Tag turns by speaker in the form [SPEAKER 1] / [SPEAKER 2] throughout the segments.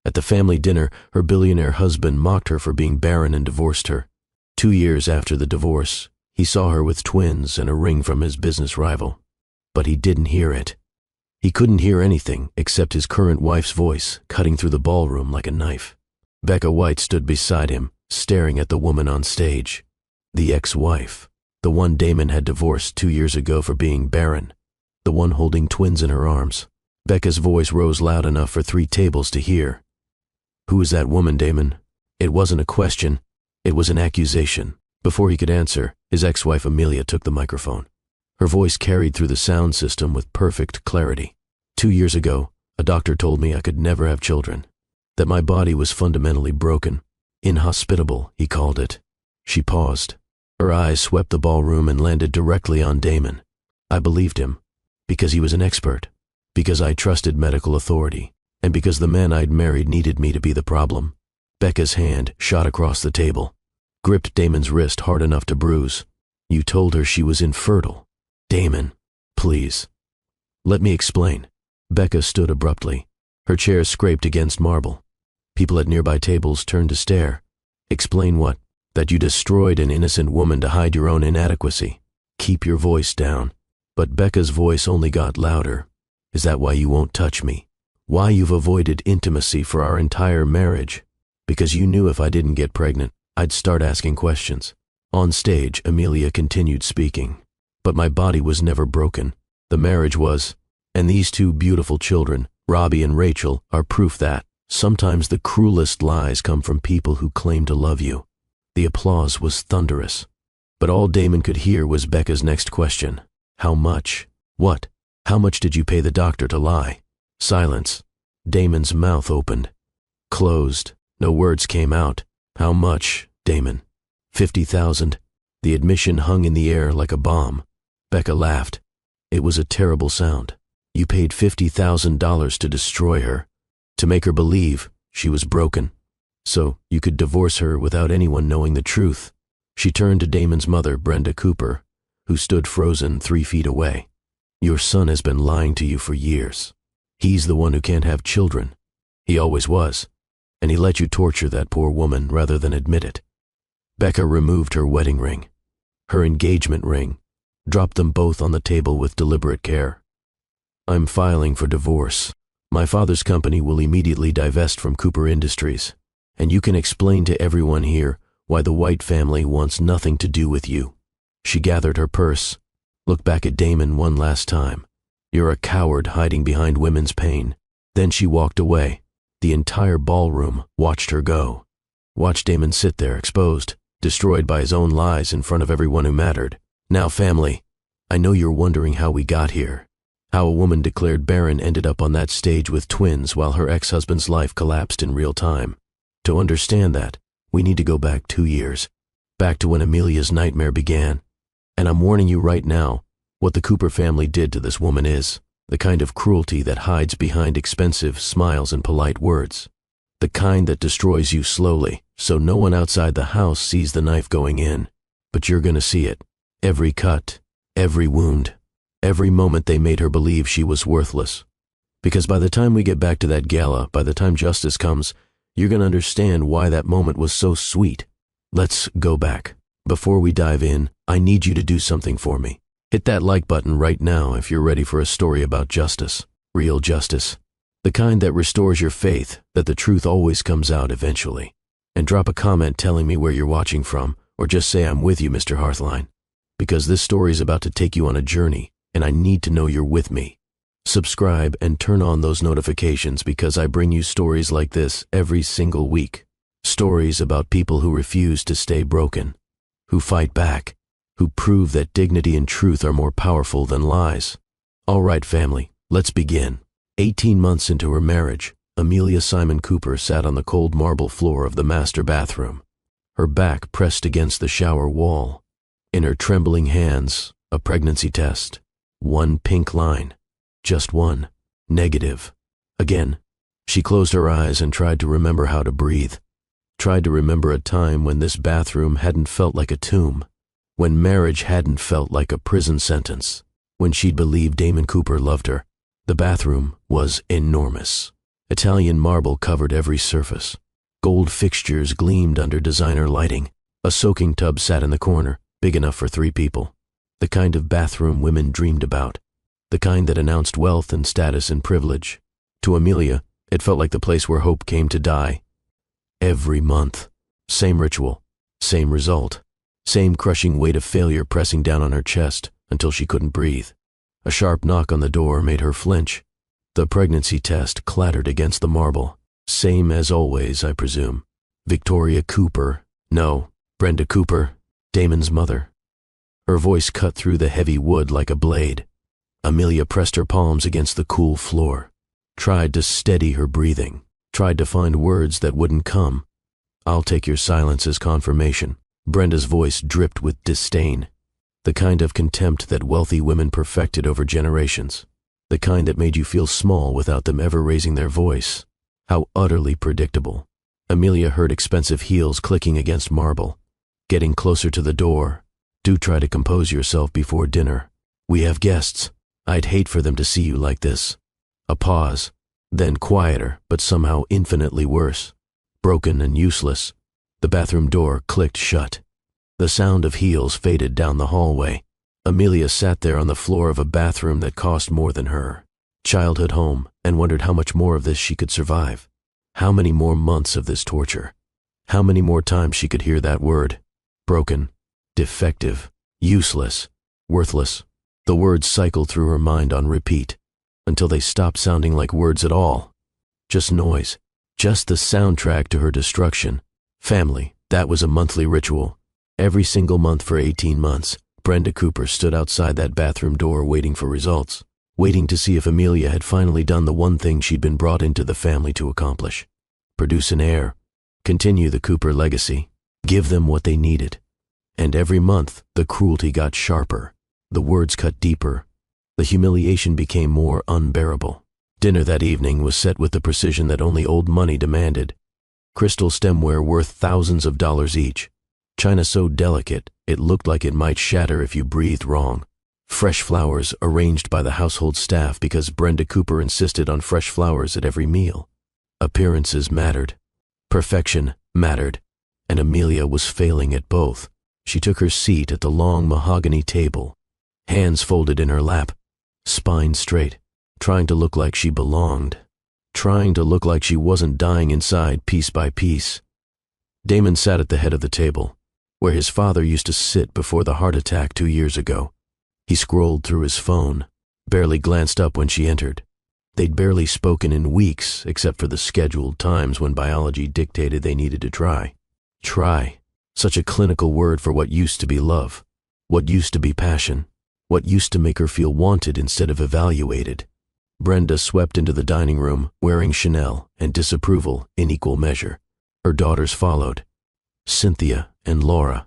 [SPEAKER 1] At the family dinner, her billionaire husband mocked her for being barren and divorced her. 2 years after the divorce, he saw her with twins and a ring from his business rival. But he didn't hear it. He couldn't hear anything except his current wife's voice cutting through the ballroom like a knife. Becca White stood beside him, staring at the woman on stage. The ex-wife, the one Damon had divorced 2 years ago for being barren, the one holding twins in her arms. Becca's voice rose loud enough for 3 tables to hear. "Who is that woman, Damon?" It wasn't a question, it was an accusation. Before he could answer, his ex-wife Amelia took the microphone. Her voice carried through the sound system with perfect clarity. 2 years ago, a doctor told me I could never have children, that my body was fundamentally broken. Inhospitable, he called it. She paused. Her eyes swept the ballroom and landed directly on Damon. I believed him, because he was an expert, because I trusted medical authority, and because the man I'd married needed me to be the problem. Becca's hand shot across the table, gripped Damon's wrist hard enough to bruise. "You told her she was infertile." "Damon, please. Let me explain." Becca stood abruptly. Her chair scraped against marble. People at nearby tables turned to stare. "Explain what?" "That you destroyed an innocent woman to hide your own inadequacy." "Keep your voice down." But Becca's voice only got louder. "Is that why you won't touch me? Why you've avoided intimacy for our entire marriage? Because you knew if I didn't get pregnant, I'd start asking questions." On stage, Amelia continued speaking. "But my body was never broken. The marriage was. And these 2 beautiful children, Robbie and Rachel, are proof that sometimes the cruelest lies come from people who claim to love you." The applause was thunderous. But all Damon could hear was Becca's next question. "How much?" "What? How much did you pay the doctor to lie?" Silence. Damon's mouth opened. Closed. No words came out. "How much, Damon?" 50,000. The admission hung in the air like a bomb. Becca laughed. It was a terrible sound. "You paid $50,000 to destroy her, to make her believe she was broken, so you could divorce her without anyone knowing the truth." She turned to Damon's mother, Brenda Cooper, who stood frozen 3 feet away. "Your son has been lying to you for years. He's the one who can't have children. He always was. And he let you torture that poor woman rather than admit it." Becca removed her wedding ring, her engagement ring, dropped them both on the table with deliberate care. "I'm filing for divorce. My father's company will immediately divest from Cooper Industries, and you can explain to everyone here why the White family wants nothing to do with you." She gathered her purse, looked back at Damon one last time. "You're a coward hiding behind women's pain." Then she walked away. The entire ballroom watched her go. Watched Damon sit there, exposed, destroyed by his own lies in front of everyone who mattered. "Now, family, I know you're wondering how we got here. How a woman declared barren ended up on that stage with twins while her ex-husband's life collapsed in real time. To understand that, we need to go back 2 years, back to when Amelia's nightmare began. And I'm warning you right now, what the Cooper family did to this woman is the kind of cruelty that hides behind expensive smiles and polite words. The kind that destroys you slowly, so no one outside the house sees the knife going in. But you're gonna see it. Every cut, every wound, every moment they made her believe she was worthless. Because by the time we get back to that gala, by the time justice comes, you're gonna understand why that moment was so sweet. Let's go back. Before we dive in, I need you to do something for me. Hit that like button right now if you're ready for a story about justice, real justice, the kind that restores your faith that the truth always comes out eventually. And drop a comment telling me where you're watching from, or just say I'm with you, Mr. Hearthline, because this story is about to take you on a journey, and I need to know you're with me. Subscribe and turn on those notifications because I bring you stories like this every single week. Stories about people who refuse to stay broken, who fight back, who prove that dignity and truth are more powerful than lies. All right, family, let's begin. 18 months into her marriage, Amelia Simon Cooper sat on the cold marble floor of the master bathroom, her back pressed against the shower wall. In her trembling hands, a pregnancy test. One pink line. Just one. Negative. Again, she closed her eyes and tried to remember how to breathe. Tried to remember a time when this bathroom hadn't felt like a tomb, when marriage hadn't felt like a prison sentence, when she'd believed Damon Cooper loved her. The bathroom was enormous. Italian marble covered every surface. Gold fixtures gleamed under designer lighting. A soaking tub sat in the corner, big enough for 3 people. The kind of bathroom women dreamed about. The kind that announced wealth and status and privilege. To Amelia, it felt like the place where hope came to die. Every month. Same ritual. Same result. Same crushing weight of failure pressing down on her chest until she couldn't breathe. A sharp knock on the door made her flinch. The pregnancy test clattered against the marble. Same as always, I presume. Victoria Cooper. No, Brenda Cooper, Damon's mother. Her voice cut through the heavy wood like a blade. Amelia pressed her palms against the cool floor. Tried to steady her breathing. Tried to find words that wouldn't come. I'll take your silence as confirmation. Brenda's voice dripped with disdain. The kind of contempt that wealthy women perfected over generations. The kind that made you feel small without them ever raising their voice. How utterly predictable. Amelia heard expensive heels clicking against marble. Getting closer to the door. Do try to compose yourself before dinner. We have guests. I'd hate for them to see you like this. A pause. Then quieter, but somehow infinitely worse. Broken and useless. The bathroom door clicked shut. The sound of heels faded down the hallway. Amelia sat there on the floor of a bathroom that cost more than her childhood home and wondered how much more of this she could survive. How many more months of this torture? How many more times she could hear that word? Broken, defective, useless, worthless. The words cycled through her mind on repeat until they stopped sounding like words at all. Just noise. Just the soundtrack to her destruction. Family, that was a monthly ritual. Every single month for 18 months, Brenda Cooper stood outside that bathroom door waiting for results, waiting to see if Amelia had finally done the one thing she'd been brought into the family to accomplish. Produce an heir, continue the Cooper legacy, give them what they needed. And every month, the cruelty got sharper, the words cut deeper, the humiliation became more unbearable. Dinner that evening was set with the precision that only old money demanded. Crystal stemware worth thousands of dollars each. China so delicate, it looked like it might shatter if you breathed wrong. Fresh flowers arranged by the household staff because Brenda Cooper insisted on fresh flowers at every meal. Appearances mattered. Perfection mattered. And Amelia was failing at both. She took her seat at the long mahogany table, hands folded in her lap, spine straight, trying to look like she belonged, trying to look like she wasn't dying inside piece by piece. Damon sat at the head of the table, where his father used to sit before the heart attack 2 years ago. He scrolled through his phone, barely glanced up when she entered. They'd barely spoken in weeks, except for the scheduled times when biology dictated they needed to try. Try. Such a clinical word for what used to be love, what used to be passion, what used to make her feel wanted instead of evaluated. Brenda swept into the dining room, wearing Chanel and disapproval in equal measure. Her daughters followed. Cynthia and Laura,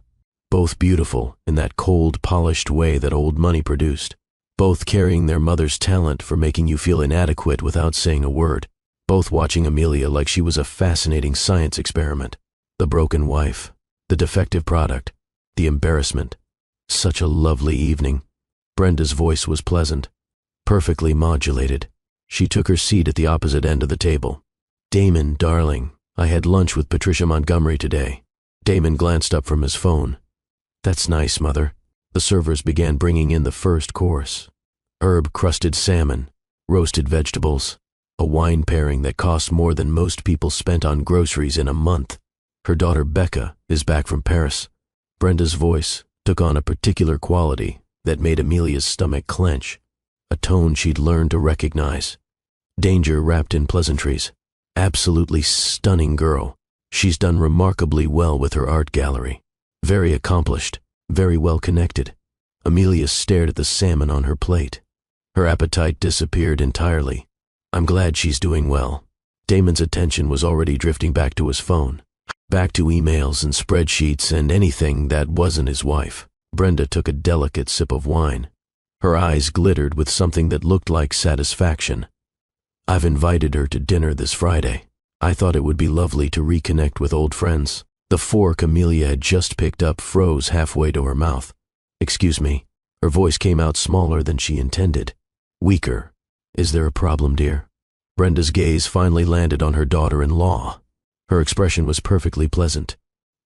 [SPEAKER 1] both beautiful in that cold, polished way that old money produced, both carrying their mother's talent for making you feel inadequate without saying a word, both watching Amelia like she was a fascinating science experiment. The broken wife, the defective product, the embarrassment. Such a lovely evening. Brenda's voice was pleasant, perfectly modulated. She took her seat at the opposite end of the table. Damon, darling, I had lunch with Patricia Montgomery today. Damon glanced up from his phone. That's nice, Mother. The servers began bringing in the first course. Herb-crusted salmon, roasted vegetables, a wine pairing that cost more than most people spent on groceries in a month. Her daughter Becca is back from Paris. Brenda's voice took on a particular quality that made Amelia's stomach clench, a tone she'd learned to recognize. Danger wrapped in pleasantries. Absolutely stunning girl. She's done remarkably well with her art gallery. Very accomplished, very well connected. Amelia stared at the salmon on her plate. Her appetite disappeared entirely. I'm glad she's doing well. Damon's attention was already drifting back to his phone, back to emails and spreadsheets and anything that wasn't his wife. Brenda took a delicate sip of wine. Her eyes glittered with something that looked like satisfaction. I've invited her to dinner this Friday. I thought it would be lovely to reconnect with old friends. The fork Amelia had just picked up froze halfway to her mouth. Excuse me. Her voice came out smaller than she intended. Weaker. Is there a problem, dear? Brenda's gaze finally landed on her daughter-in-law. Her expression was perfectly pleasant,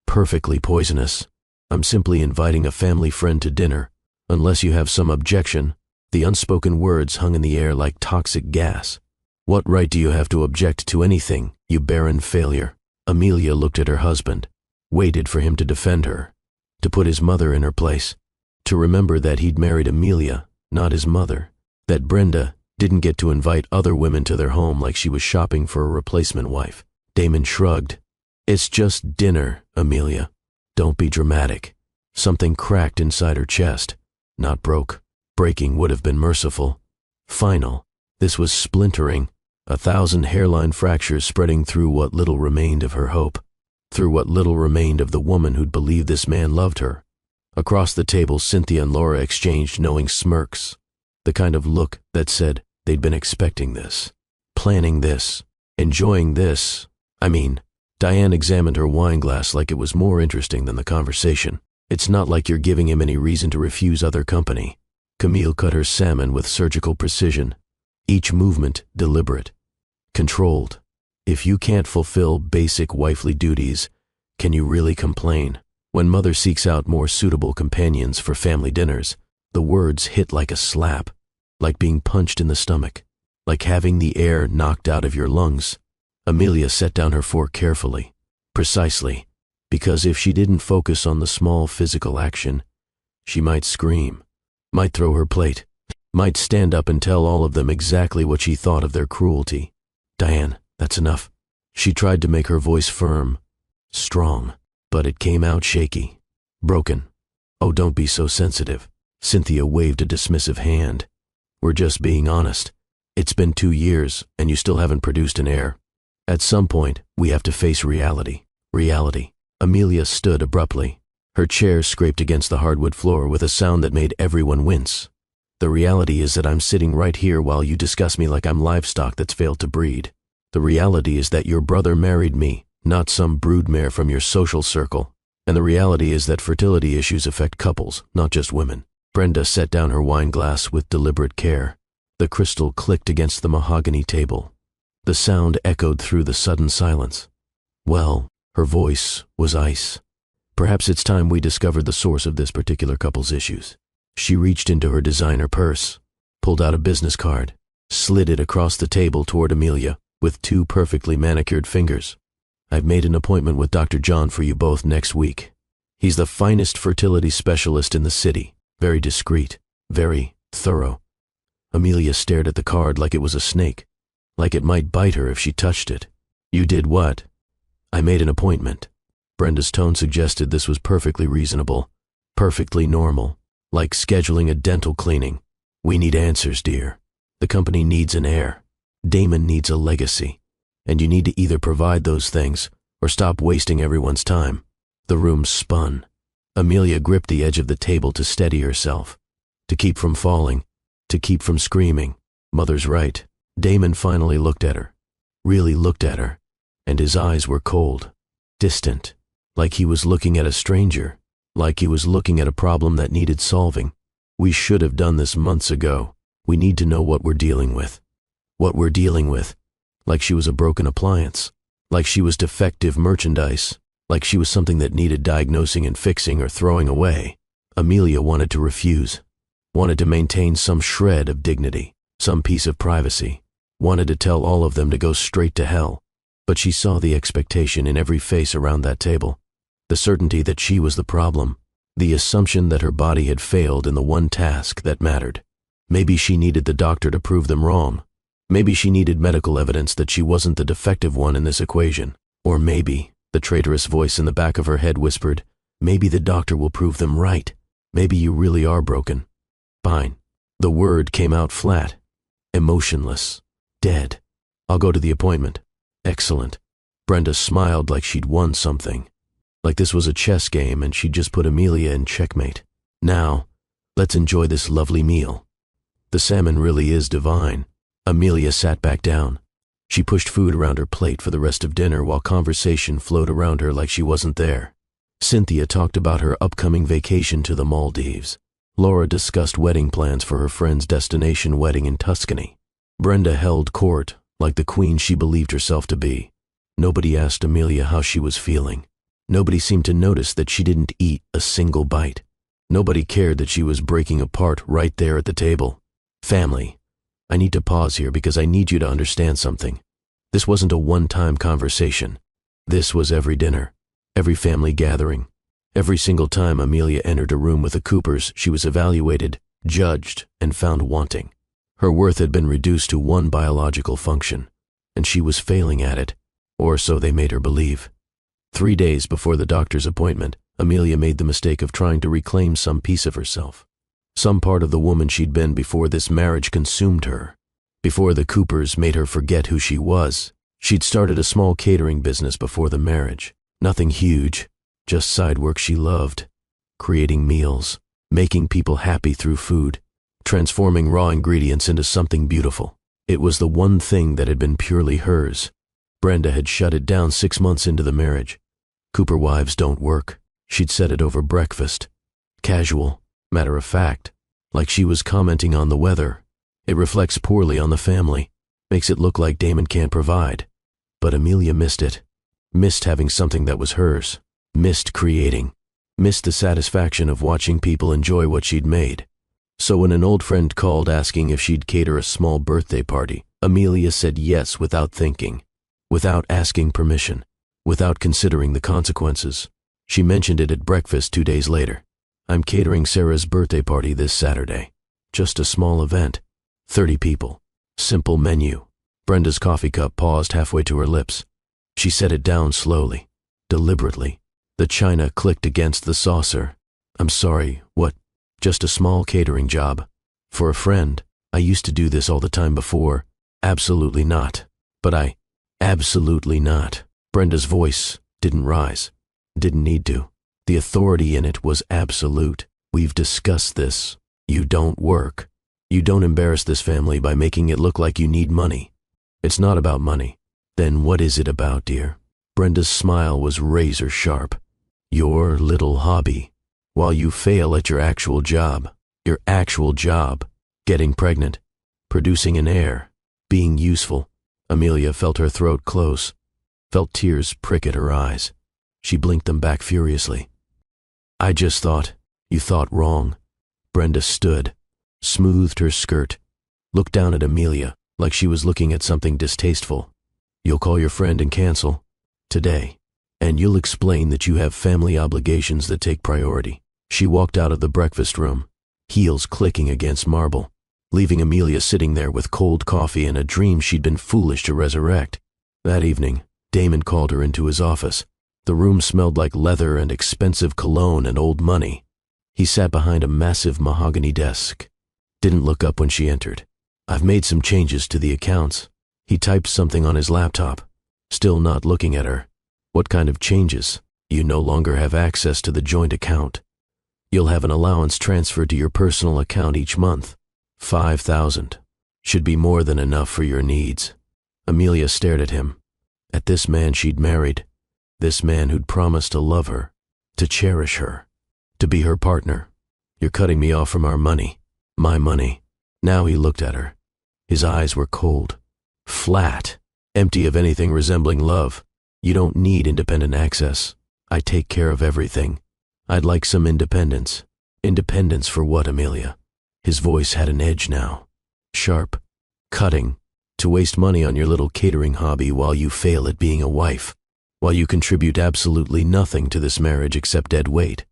[SPEAKER 1] perfectly poisonous. "I'm simply inviting a family friend to dinner. Unless you have some objection." The unspoken words hung in the air like toxic gas. "What right do you have to object to anything, you barren failure?" Amelia looked at her husband, waited for him to defend her, to put his mother in her place, to remember that he'd married Amelia, not his mother, that Brenda didn't get to invite other women to their home like she was shopping for a replacement wife. Damon shrugged. "It's just dinner, Amelia. Don't be dramatic." Something cracked inside her chest. Not broke. Breaking would have been merciful. Final. This was splintering, 1,000 hairline fractures spreading through what little remained of her hope, through what little remained of the woman who'd believed this man loved her. Across the table, Cynthia and Laura exchanged knowing smirks, the kind of look that said they'd been expecting this, planning this, enjoying this. Diane examined her wine glass like it was more interesting than the conversation. "It's not like you're giving him any reason to refuse other company." Camille cut her salmon with surgical precision, each movement deliberate, controlled. "If you can't fulfill basic wifely duties, can you really complain?" When mother seeks out more suitable companions for family dinners, the words hit like a slap, like being punched in the stomach, like having the air knocked out of your lungs. Amelia set down her fork carefully, precisely, because if she didn't focus on the small physical action, she might scream, might throw her plate, might stand up and tell all of them exactly what she thought of their cruelty. "Diane, that's enough." She tried to make her voice firm, strong, but it came out shaky, broken. "Oh, don't be so sensitive." Cynthia waved a dismissive hand. "We're just being honest. It's been 2 years, and you still haven't produced an heir. At some point, we have to face reality." Reality. Amelia stood abruptly. Her chair scraped against the hardwood floor with a sound that made everyone wince. "The reality is that I'm sitting right here while you discuss me like I'm livestock that's failed to breed. The reality is that your brother married me, not some broodmare from your social circle. And the reality is that fertility issues affect couples, not just women." Brenda set down her wine glass with deliberate care. The crystal clicked against the mahogany table. The sound echoed through the sudden silence. "Well," her voice was ice. "Perhaps it's time we discovered the source of this particular couple's issues." She reached into her designer purse, pulled out a business card, slid it across the table toward Amelia with 2 perfectly manicured fingers. "I've made an appointment with Dr. John for you both next week. He's the finest fertility specialist in the city, very discreet, very thorough." Amelia stared at the card like it was a snake, like it might bite her if she touched it. "You did what?" "I made an appointment." Brenda's tone suggested this was perfectly reasonable, perfectly normal, like scheduling a dental cleaning. "We need answers, dear. The company needs an heir. Damon needs a legacy. And you need to either provide those things or stop wasting everyone's time." The room spun. Amelia gripped the edge of the table to steady herself, to keep from falling, to keep from screaming. Mother's right. Damon finally looked at her, really looked at her, and his eyes were cold, distant, like he was looking at a stranger, like he was looking at a problem that needed solving. "We should have done this months ago. We need to know what we're dealing with." What we're dealing with. Like she was a broken appliance, like she was defective merchandise, like she was something that needed diagnosing and fixing or throwing away. Amelia wanted to refuse, wanted to maintain some shred of dignity, some piece of privacy, wanted to tell all of them to go straight to hell. But she saw the expectation in every face around that table, the certainty that she was the problem, the assumption that her body had failed in the one task that mattered. Maybe she needed the doctor to prove them wrong. Maybe she needed medical evidence that she wasn't the defective one in this equation. Or maybe, the traitorous voice in the back of her head whispered, maybe the doctor will prove them right. Maybe you really are broken. Fine. The word came out flat, emotionless, dead. I'll go to the appointment. Excellent. Brenda smiled like she'd won something, like this was a chess game and she'd just put Amelia in checkmate. Now, let's enjoy this lovely meal. The salmon really is divine. Amelia sat back down. She pushed food around her plate for the rest of dinner while conversation flowed around her like she wasn't there. Cynthia talked about her upcoming vacation to the Maldives. Laura discussed wedding plans for her friend's destination wedding in Tuscany. Brenda held court like the queen she believed herself to be. Nobody asked Amelia how she was feeling. Nobody seemed to notice that she didn't eat a single bite. Nobody cared that she was breaking apart right there at the table. Family, I need to pause here because I need you to understand something. This wasn't a one-time conversation. This was every dinner, every family gathering. Every single time Amelia entered a room with the Coopers, she was evaluated, judged, and found wanting. Her worth had been reduced to one biological function, and she was failing at it, or so they made her believe. 3 days before the doctor's appointment, Amelia made the mistake of trying to reclaim some piece of herself. Some part of the woman she'd been before this marriage consumed her. Before the Coopers made her forget who she was, she'd started a small catering business before the marriage. Nothing huge, just side work she loved. Creating meals, making people happy through food, transforming raw ingredients into something beautiful. It was the one thing that had been purely hers. Brenda had shut it down 6 months into the marriage. Cooper wives don't work. She'd said it over breakfast. Casual, matter of fact, like she was commenting on the weather. It reflects poorly on the family, makes it look like Damon can't provide. But Amelia missed it. Missed having something that was hers. Missed creating. Missed the satisfaction of watching people enjoy what she'd made. So when an old friend called asking if she'd cater a small birthday party, Amelia said yes without thinking, without asking permission, without considering the consequences. She mentioned it at breakfast 2 days later. I'm catering Sarah's birthday party this Saturday. Just a small event. 30 people. Simple menu. Brenda's coffee cup paused halfway to her lips. She set it down slowly, deliberately. The china clicked against the saucer. I'm sorry, what? Just a small catering job. For a friend. I used to do this all the time before. Absolutely not. But absolutely not. Brenda's voice didn't rise. Didn't need to. The authority in it was absolute. We've discussed this. You don't work. You don't embarrass this family by making it look like you need money. It's not about money. Then what is it about, dear? Brenda's smile was razor sharp. Your little hobby. While you fail at your actual job. Your actual job. Getting pregnant. Producing an heir. Being useful. Amelia felt her throat close. Felt tears prick at her eyes. She blinked them back furiously. I just thought. You thought wrong. Brenda stood. Smoothed her skirt. Looked down at Amelia like she was looking at something distasteful. You'll call your friend and cancel. Today. And you'll explain that you have family obligations that take priority. She walked out of the breakfast room, heels clicking against marble, leaving Amelia sitting there with cold coffee and a dream she'd been foolish to resurrect. That evening, Damon called her into his office. The room smelled like leather and expensive cologne and old money. He sat behind a massive mahogany desk. Didn't look up when she entered. I've made some changes to the accounts. He typed something on his laptop, still not looking at her. What kind of changes? You no longer have access to the joint account. You'll have an allowance transferred to your personal account each month. 5,000. Should be more than enough for your needs. Amelia stared at him. At this man she'd married. This man who'd promised to love her, to cherish her, to be her partner. You're cutting me off from our money. My money. Now he looked at her. His eyes were cold, flat, empty of anything resembling love. You don't need independent access. I take care of everything. I'd like some independence. Independence for what, Amelia? His voice had an edge now. Sharp, cutting. To waste money on your little catering hobby while you fail at being a wife. While you contribute absolutely nothing to this marriage except dead weight.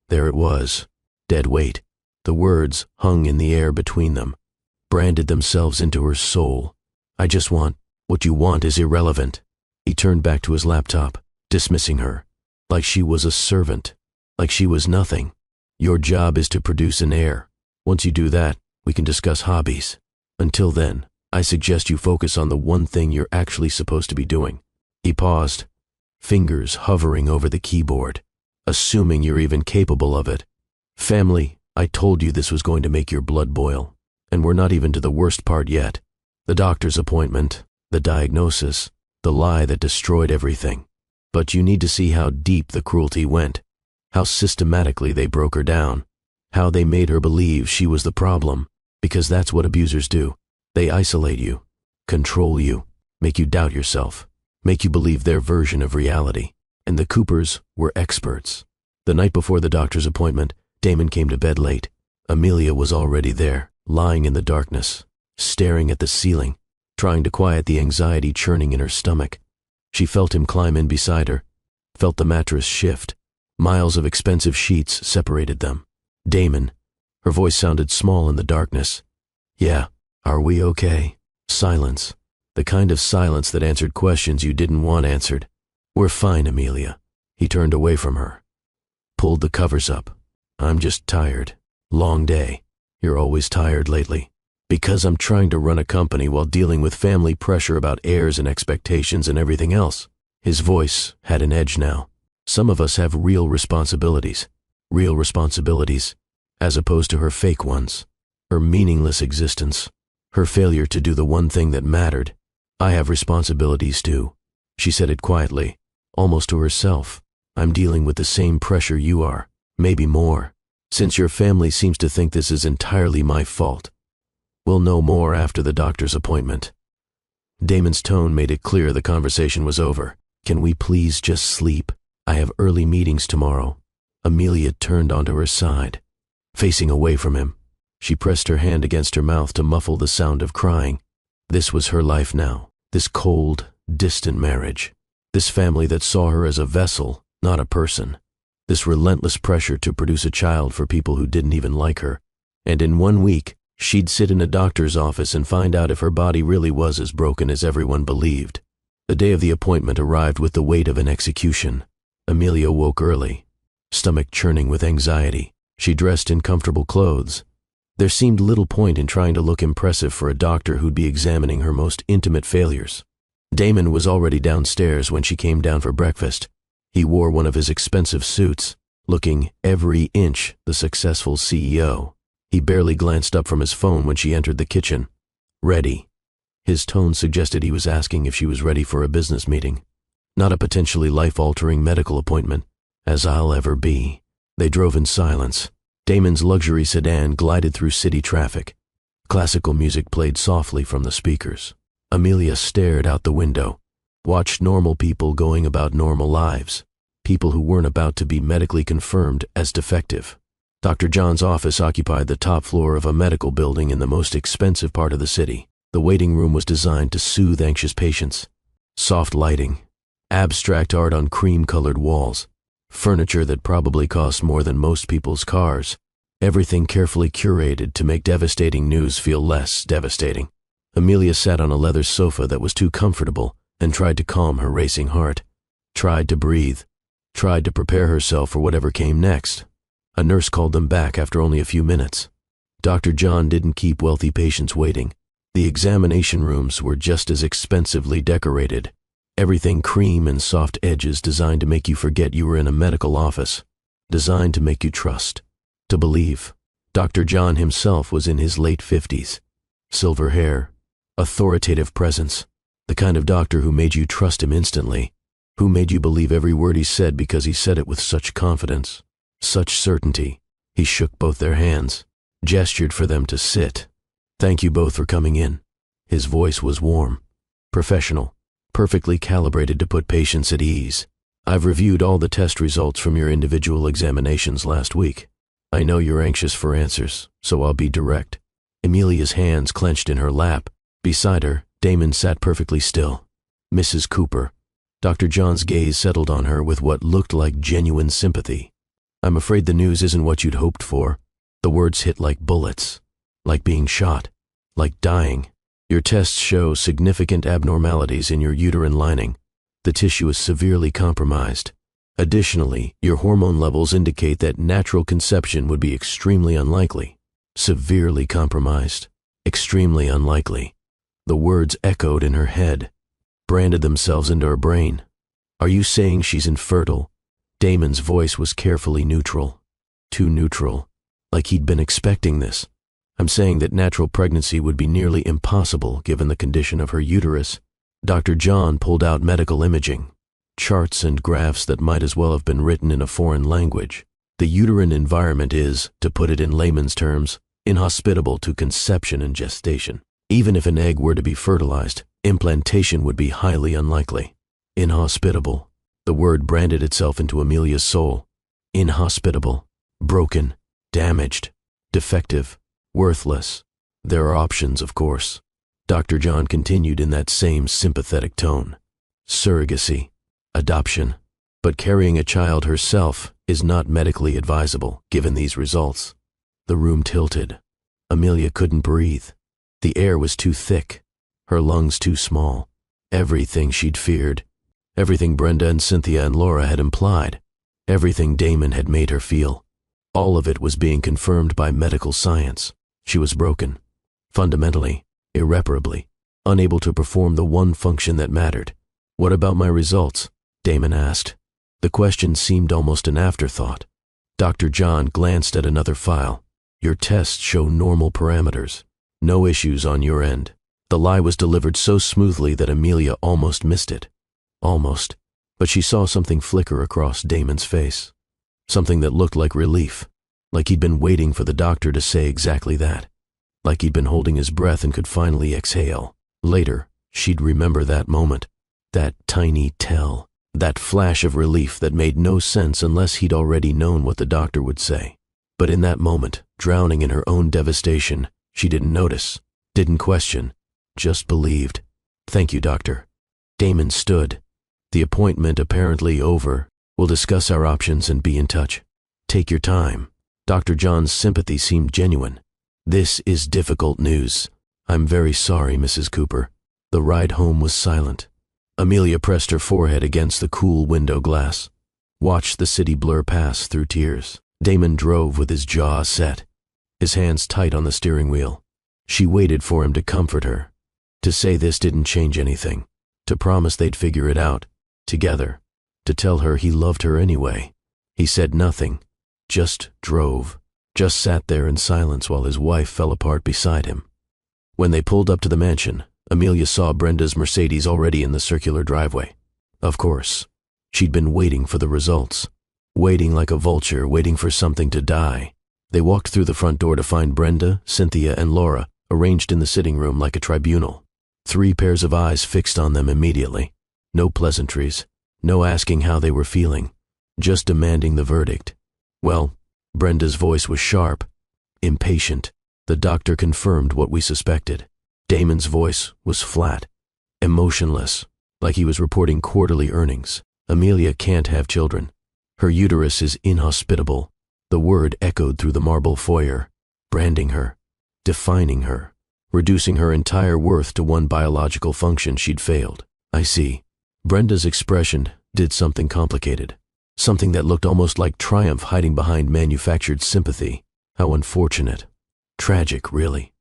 [SPEAKER 1] There it was. Dead weight. The words hung in the air between them, branded themselves into her soul. I just want. What you want is irrelevant. He turned back to his laptop, dismissing her. Like she was a servant. Like she was nothing. Your job is to produce an heir. Once you do that, we can discuss hobbies. Until then, I suggest you focus on the one thing you're actually supposed to be doing. He paused, fingers hovering over the keyboard, assuming you're even capable of it. Family, I told you this was going to make your blood boil. And we're not even to the worst part yet. The doctor's appointment, the diagnosis, the lie that destroyed everything. But you need to see how deep the cruelty went, how systematically they broke her down, how they made her believe she was the problem, because that's what abusers do. They isolate you, control you, make you doubt yourself, make you believe their version of reality. And the Coopers were experts. The night before the doctor's appointment, Damon came to bed late. Amelia was already there, lying in the darkness, staring at the ceiling, trying to quiet the anxiety churning in her stomach. She felt him climb in beside her, felt the mattress shift. Miles of expensive sheets separated them. Damon. Her voice sounded small in the darkness. Yeah, are we okay? Silence. The kind of silence that answered questions you didn't want answered. We're fine, Amelia. He turned away from her. Pulled the covers up. I'm just tired. Long day. You're always tired lately. Because I'm trying to run a company while dealing with family pressure about heirs and expectations and everything else. His voice had an edge now. Some of us have real responsibilities, as opposed to her fake ones, her meaningless existence, her failure to do the one thing that mattered. I have responsibilities too. She said it quietly, almost to herself. I'm dealing with the same pressure you are, maybe more, since your family seems to think this is entirely my fault. We'll know more after the doctor's appointment. Damon's tone made it clear the conversation was over. Can we please just sleep? I have early meetings tomorrow. Amelia turned onto her side, facing away from him. She pressed her hand against her mouth to muffle the sound of crying. This was her life now, this cold, distant marriage, this family that saw her as a vessel, not a person, this relentless pressure to produce a child for people who didn't even like her. And in 1 week, she'd sit in a doctor's office and find out if her body really was as broken as everyone believed. The day of the appointment arrived with the weight of an execution. Amelia woke early, stomach churning with anxiety. She dressed in comfortable clothes. There seemed little point in trying to look impressive for a doctor who'd be examining her most intimate failures. Damon was already downstairs when she came down for breakfast. He wore one of his expensive suits, looking every inch the successful CEO. He barely glanced up from his phone when she entered the kitchen. Ready. His tone suggested he was asking if she was ready for a business meeting, not a potentially life-altering medical appointment, as I'll ever be. They drove in silence. Damon's luxury sedan glided through city traffic. Classical music played softly from the speakers. Amelia stared out the window, watched normal people going about normal lives, people who weren't about to be medically confirmed as defective. Dr. John's office occupied the top floor of a medical building in the most expensive part of the city. The waiting room was designed to soothe anxious patients. Soft lighting, abstract art on cream-colored walls, furniture that probably cost more than most people's cars, everything carefully curated to make devastating news feel less devastating. Amelia sat on a leather sofa that was too comfortable and tried to calm her racing heart, tried to breathe, tried to prepare herself for whatever came next. A nurse called them back after only a few minutes. Dr. John didn't keep wealthy patients waiting. The examination rooms were just as expensively decorated. Everything cream and soft edges designed to make you forget you were in a medical office, designed to make you trust, to believe. Dr. John himself was in his late 50s. Silver hair, authoritative presence, the kind of doctor who made you trust him instantly, who made you believe every word he said because he said it with such confidence, such certainty. He shook both their hands, gestured for them to sit. Thank you both for coming in. His voice was warm, professional, perfectly calibrated to put patients at ease. I've reviewed all the test results from your individual examinations last week. I know you're anxious for answers, so I'll be direct. Amelia's hands clenched in her lap. Beside her, Damon sat perfectly still. Mrs. Cooper. Dr. John's gaze settled on her with what looked like genuine sympathy. I'm afraid the news isn't what you'd hoped for. The words hit like bullets, like being shot, like dying. Your tests show significant abnormalities in your uterine lining. The tissue is severely compromised. Additionally, your hormone levels indicate that natural conception would be extremely unlikely. Severely compromised. Extremely unlikely. The words echoed in her head, branded themselves into her brain. Are you saying she's infertile? Damon's voice was carefully neutral. Too neutral. Like he'd been expecting this. I'm saying that natural pregnancy would be nearly impossible given the condition of her uterus. Dr. John pulled out medical imaging, charts and graphs that might as well have been written in a foreign language. The uterine environment is, to put it in layman's terms, inhospitable to conception and gestation. Even if an egg were to be fertilized, implantation would be highly unlikely. Inhospitable. The word branded itself into Amelia's soul. Inhospitable. Broken. Damaged. Defective. Worthless. There are options, of course. Dr. John continued in that same sympathetic tone. Surrogacy. Adoption. But carrying a child herself is not medically advisable, given these results. The room tilted. Amelia couldn't breathe. The air was too thick. Her lungs too small. Everything she'd feared. Everything Brenda and Cynthia and Laura had implied. Everything Damon had made her feel. All of it was being confirmed by medical science. She was broken. Fundamentally, irreparably, unable to perform the one function that mattered. What about my results? Damon asked. The question seemed almost an afterthought. Dr. John glanced at another file. Your tests show normal parameters. No issues on your end. The lie was delivered so smoothly that Amelia almost missed it. Almost. But she saw something flicker across Damon's face. Something that looked like relief. Like he'd been waiting for the doctor to say exactly that. Like he'd been holding his breath and could finally exhale. Later, she'd remember that moment. That tiny tell. That flash of relief that made no sense unless he'd already known what the doctor would say. But in that moment, drowning in her own devastation, she didn't notice, didn't question, just believed. Thank you, doctor. Damon stood. The appointment apparently over. We'll discuss our options and be in touch. Take your time. Dr. John's sympathy seemed genuine. This is difficult news. I'm very sorry, Mrs. Cooper. The ride home was silent. Amelia pressed her forehead against the cool window glass. Watched the city blur past through tears. Damon drove with his jaw set, his hands tight on the steering wheel. She waited for him to comfort her. To say this didn't change anything. To promise they'd figure it out, together. To tell her he loved her anyway. He said nothing, just drove. Just sat there in silence while his wife fell apart beside him. When they pulled up to the mansion, Amelia saw Brenda's Mercedes already in the circular driveway. Of course, she'd been waiting for the results. Waiting like a vulture, waiting for something to die. They walked through the front door to find Brenda, Cynthia, and Laura arranged in the sitting room like a tribunal. 3 pairs of eyes fixed on them immediately. No pleasantries, no asking how they were feeling, just demanding the verdict. Well, Brenda's voice was sharp, impatient. The doctor confirmed what we suspected. Damon's voice was flat, emotionless, like he was reporting quarterly earnings. Amelia can't have children. Her uterus is inhospitable. The word echoed through the marble foyer, branding her, defining her, reducing her entire worth to one biological function she'd failed. I see. Brenda's expression did something complicated, something that looked almost like triumph hiding behind manufactured sympathy. How unfortunate. Tragic, really.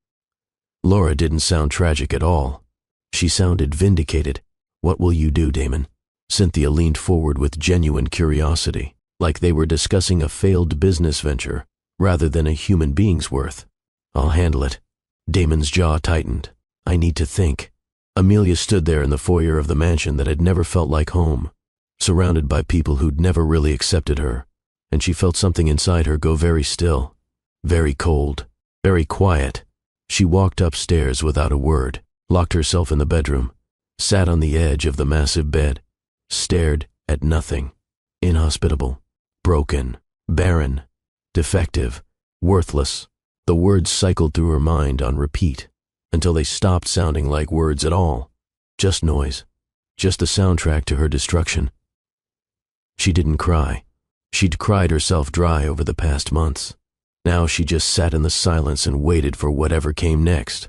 [SPEAKER 1] Laura didn't sound tragic at all. She sounded vindicated. What will you do, Damon? Cynthia leaned forward with genuine curiosity, like they were discussing a failed business venture rather than a human being's worth. I'll handle it. Damon's jaw tightened. I need to think. Amelia stood there in the foyer of the mansion that had never felt like home, surrounded by people who'd never really accepted her, and she felt something inside her go very still, very cold, very quiet. She walked upstairs without a word, locked herself in the bedroom, sat on the edge of the massive bed, stared at nothing. Inhospitable, broken, barren, defective, worthless. The words cycled through her mind on repeat until they stopped sounding like words at all. Just noise, just the soundtrack to her destruction. She didn't cry. She'd cried herself dry over the past months. Now she just sat in the silence and waited for whatever came next.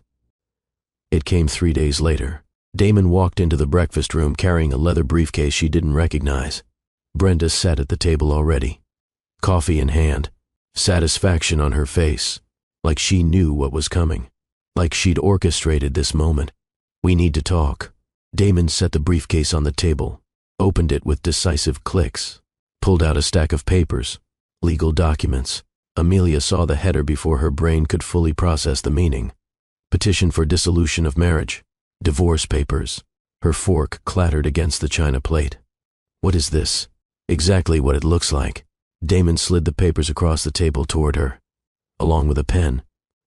[SPEAKER 1] It came 3 days later. Damon walked into the breakfast room carrying a leather briefcase she didn't recognize. Brenda sat at the table already, coffee in hand, satisfaction on her face, like she knew what was coming, like she'd orchestrated this moment. We need to talk. Damon set the briefcase on the table, opened it with decisive clicks, pulled out a stack of papers, legal documents. Amelia saw the header before her brain could fully process the meaning. Petition for dissolution of marriage. Divorce papers. Her fork clattered against the china plate. What is this? Exactly what it looks like. Damon slid the papers across the table toward her, along with a pen.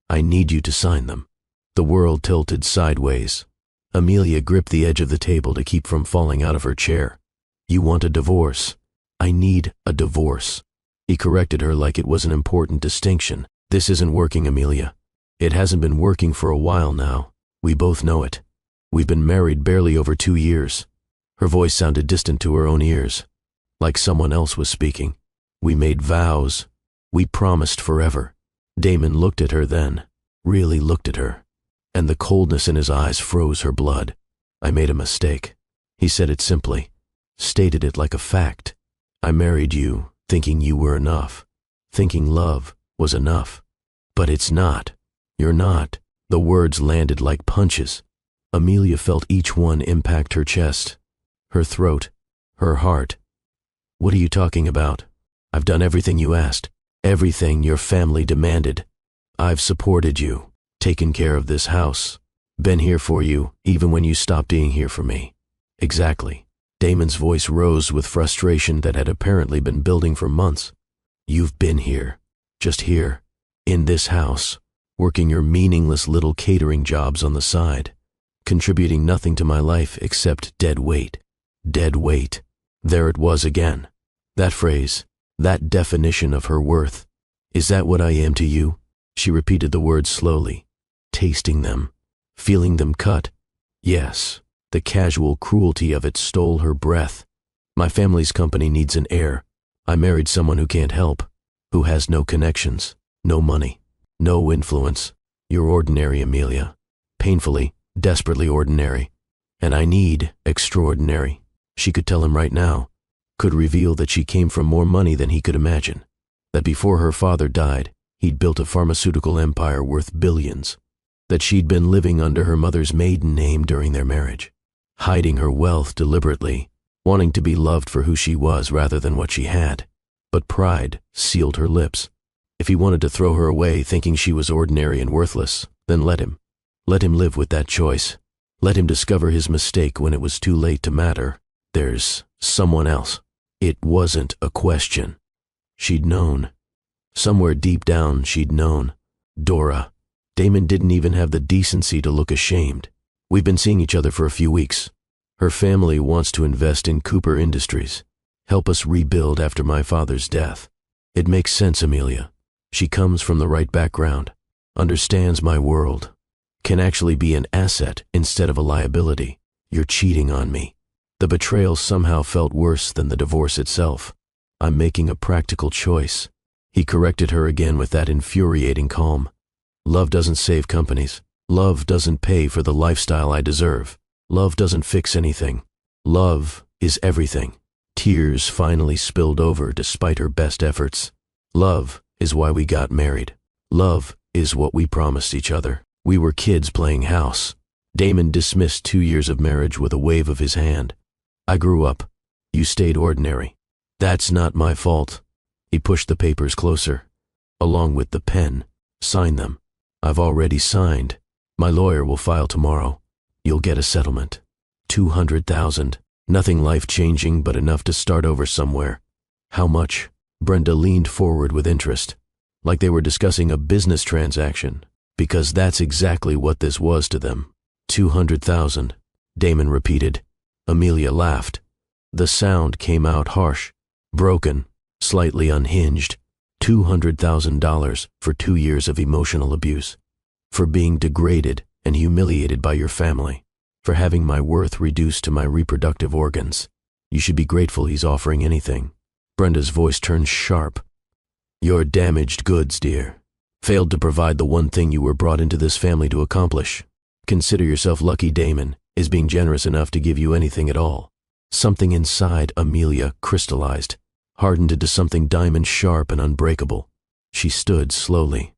[SPEAKER 1] I need you to sign them. The world tilted sideways. Amelia gripped the edge of the table to keep from falling out of her chair. You want a divorce? I need a divorce. He corrected her like it was an important distinction. This isn't working, Amelia. It hasn't been working for a while now. We both know it. We've been married barely over 2 years. Her voice sounded distant to her own ears, like someone else was speaking. We made vows. We promised forever. Damon looked at her then, really looked at her, and the coldness in his eyes froze her blood. I made a mistake. He said it simply, stated it like a fact. I married you thinking you were enough, thinking love was enough. But it's not. You're not. The words landed like punches. Amelia felt each one impact her chest, her throat, her heart. What are you talking about? I've done everything you asked, everything your family demanded. I've supported you, taken care of this house, been here for you even when you stopped being here for me. Exactly. Damon's voice rose with frustration that had apparently been building for months. You've been here, just here, in this house, working your meaningless little catering jobs on the side, contributing nothing to my life except dead weight. Dead weight. There it was again. That phrase, that definition of her worth. Is that what I am to you? She repeated the words slowly, tasting them, feeling them cut. Yes, the casual cruelty of it stole her breath. My family's company needs an heir. I married someone who can't help, who has no connections, no money, no influence. You're ordinary, Amelia. Painfully, desperately ordinary. And I need extraordinary. She could tell him right now, could reveal that she came from more money than he could imagine, that before her father died, he'd built a pharmaceutical empire worth billions, that she'd been living under her mother's maiden name during their marriage, hiding her wealth deliberately, wanting to be loved for who she was rather than what she had. But pride sealed her lips. If he wanted to throw her away thinking she was ordinary and worthless, then let him. Let him live with that choice. Let him discover his mistake when it was too late to matter. There's someone else. It wasn't a question. She'd known. Somewhere deep down, she'd known. Dora. Damon didn't even have the decency to look ashamed. We've been seeing each other for a few weeks. Her family wants to invest in Cooper Industries, help us rebuild after my father's death. It makes sense, Amelia. She comes from the right background, understands my world, can actually be an asset instead of a liability. You're cheating on me. The betrayal somehow felt worse than the divorce itself. I'm making a practical choice. He corrected her again with that infuriating calm. Love doesn't save companies. Love doesn't pay for the lifestyle I deserve. Love doesn't fix anything. Love is everything. Tears finally spilled over despite her best efforts. Love is why we got married. Love is what we promised each other. We were kids playing house. Damon dismissed 2 years of marriage with a wave of his hand. I grew up. You stayed ordinary. That's not my fault. He pushed the papers closer, along with the pen. Sign them. I've already signed. My lawyer will file tomorrow. You'll get a settlement. 200,000. Nothing life-changing, but enough to start over somewhere. How much? Brenda leaned forward with interest, like they were discussing a business transaction, because that's exactly what this was to them. 200,000, Damon repeated. Amelia laughed. The sound came out harsh, broken, slightly unhinged. $200,000 for 2 years of emotional abuse, for being degraded and humiliated by your family, for having my worth reduced to my reproductive organs. You should be grateful he's offering anything. Brenda's voice turned sharp. You're damaged goods, dear. Failed to provide the one thing you were brought into this family to accomplish. Consider yourself lucky Damon is being generous enough to give you anything at all. Something inside Amelia crystallized, hardened into something diamond sharp and unbreakable. She stood slowly,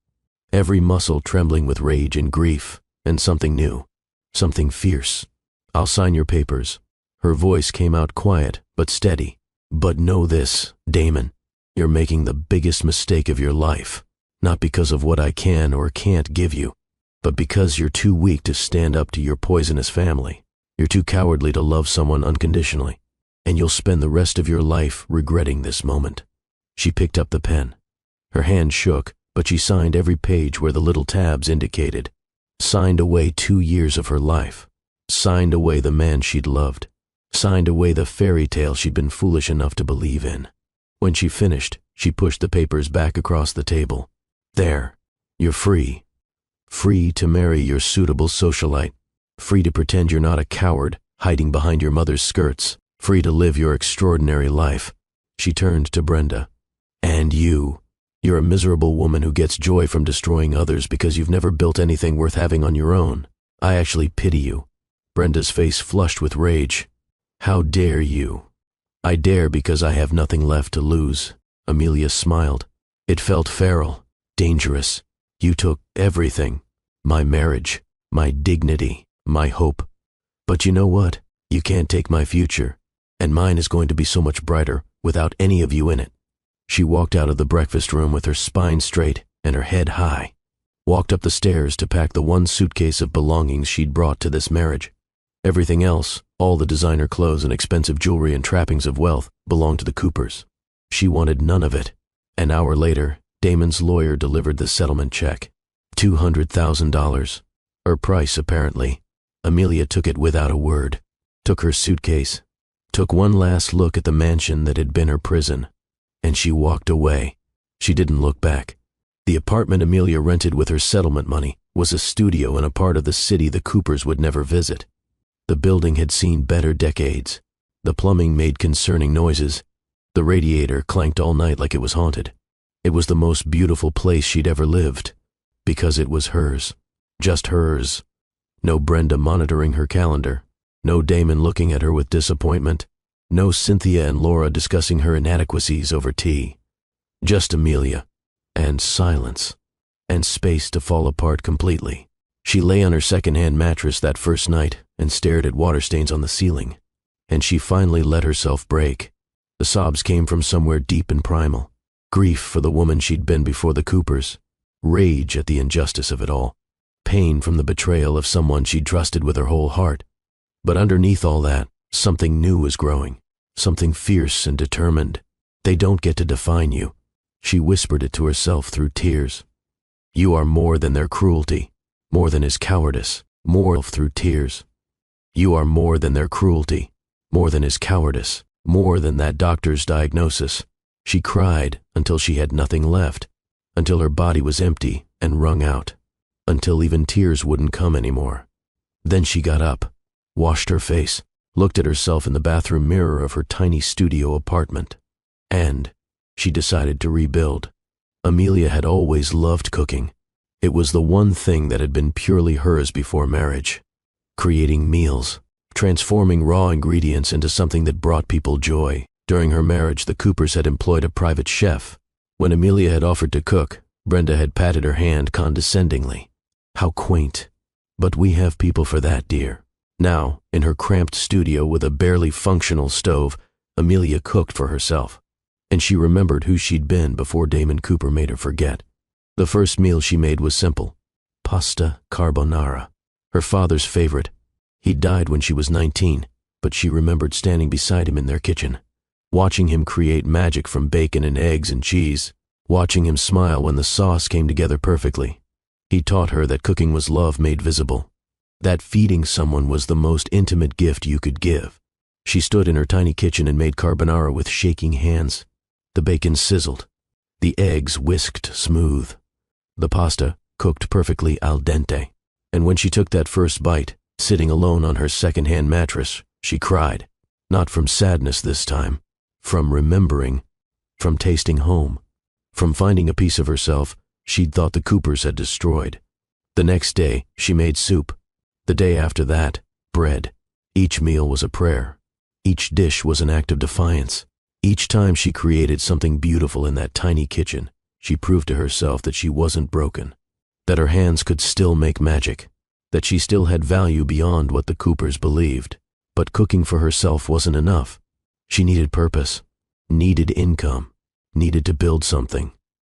[SPEAKER 1] every muscle trembling with rage and grief, and something new, something fierce. I'll sign your papers. Her voice came out quiet but steady. But know this, Damon, you're making the biggest mistake of your life, not because of what I can or can't give you, but because you're too weak to stand up to your poisonous family. You're too cowardly to love someone unconditionally, and you'll spend the rest of your life regretting this moment. She picked up the pen. Her hand shook, but she signed every page where the little tabs indicated. Signed away 2 years of her life. Signed away the man she'd loved. Signed away the fairy tale she'd been foolish enough to believe in. When she finished, she pushed the papers back across the table. There, you're free. Free to marry your suitable socialite. Free to pretend you're not a coward, hiding behind your mother's skirts. Free to live your extraordinary life. She turned to Brenda. And you're a miserable woman who gets joy from destroying others because you've never built anything worth having on your own. I actually pity you. Brenda's face flushed with rage. How dare you? I dare because I have nothing left to lose. Amelia smiled. It felt feral, dangerous. You took everything. My marriage, my dignity, my hope. But you know what? You can't take my future. And mine is going to be so much brighter without any of you in it. She walked out of the breakfast room with her spine straight and her head high. Walked up the stairs to pack the one suitcase of belongings she'd brought to this marriage. Everything else, all the designer clothes and expensive jewelry and trappings of wealth, belonged to the Coopers. She wanted none of it. An hour later, Damon's lawyer delivered the settlement check. $200,000. Her price, apparently. Amelia took it without a word. Took her suitcase. Took one last look at the mansion that had been her prison. And she walked away. She didn't look back. The apartment Amelia rented with her settlement money was a studio in a part of the city the Coopers would never visit. The building had seen better decades. The plumbing made concerning noises. The radiator clanked all night like it was haunted. It was the most beautiful place she'd ever lived. Because it was hers. Just hers. No Brenda monitoring her calendar. No Damon looking at her with disappointment. No Cynthia and Laura discussing her inadequacies over tea. Just Amelia. And silence. And space to fall apart completely. She lay on her second-hand mattress that first night and stared at water stains on the ceiling. And she finally let herself break. The sobs came from somewhere deep and primal. Grief for the woman she'd been before the Coopers. Rage at the injustice of it all. Pain from the betrayal of someone she'd trusted with her whole heart. But underneath all that, something new was growing. Something fierce and determined. They don't get to define you. She whispered it to herself through tears. You are more than their cruelty. More than his cowardice. More through tears. You are more than their cruelty. More than his cowardice. More than that doctor's diagnosis. She cried until she had nothing left. Until her body was empty and wrung out. Until even tears wouldn't come anymore. Then she got up, washed her face, looked at herself in the bathroom mirror of her tiny studio apartment. And she decided to rebuild. Amelia had always loved cooking. It was the one thing that had been purely hers before marriage. Creating meals, transforming raw ingredients into something that brought people joy. During her marriage, the Coopers had employed a private chef. When Amelia had offered to cook, Brenda had patted her hand condescendingly. How quaint. But we have people for that, dear. Now, in her cramped studio with a barely functional stove, Amelia cooked for herself. And she remembered who she'd been before Damon Cooper made her forget. The first meal she made was simple. Pasta carbonara. Her father's favorite. He died when she was 19, but she remembered standing beside him in their kitchen, watching him create magic from bacon and eggs and cheese, watching him smile when the sauce came together perfectly. He taught her that cooking was love made visible, that feeding someone was the most intimate gift you could give. She stood in her tiny kitchen and made carbonara with shaking hands. The bacon sizzled. The eggs whisked smooth. The pasta cooked perfectly al dente. And when she took that first bite, sitting alone on her second-hand mattress, she cried. Not from sadness this time. From remembering. From tasting home. From finding a piece of herself she'd thought the Coopers had destroyed. The next day, she made soup. The day after that, bread. Each meal was a prayer. Each dish was an act of defiance. Each time she created something beautiful in that tiny kitchen, she proved to herself that she wasn't broken, that her hands could still make magic, that she still had value beyond what the Coopers believed. But cooking for herself wasn't enough. She needed purpose, needed income, needed to build something.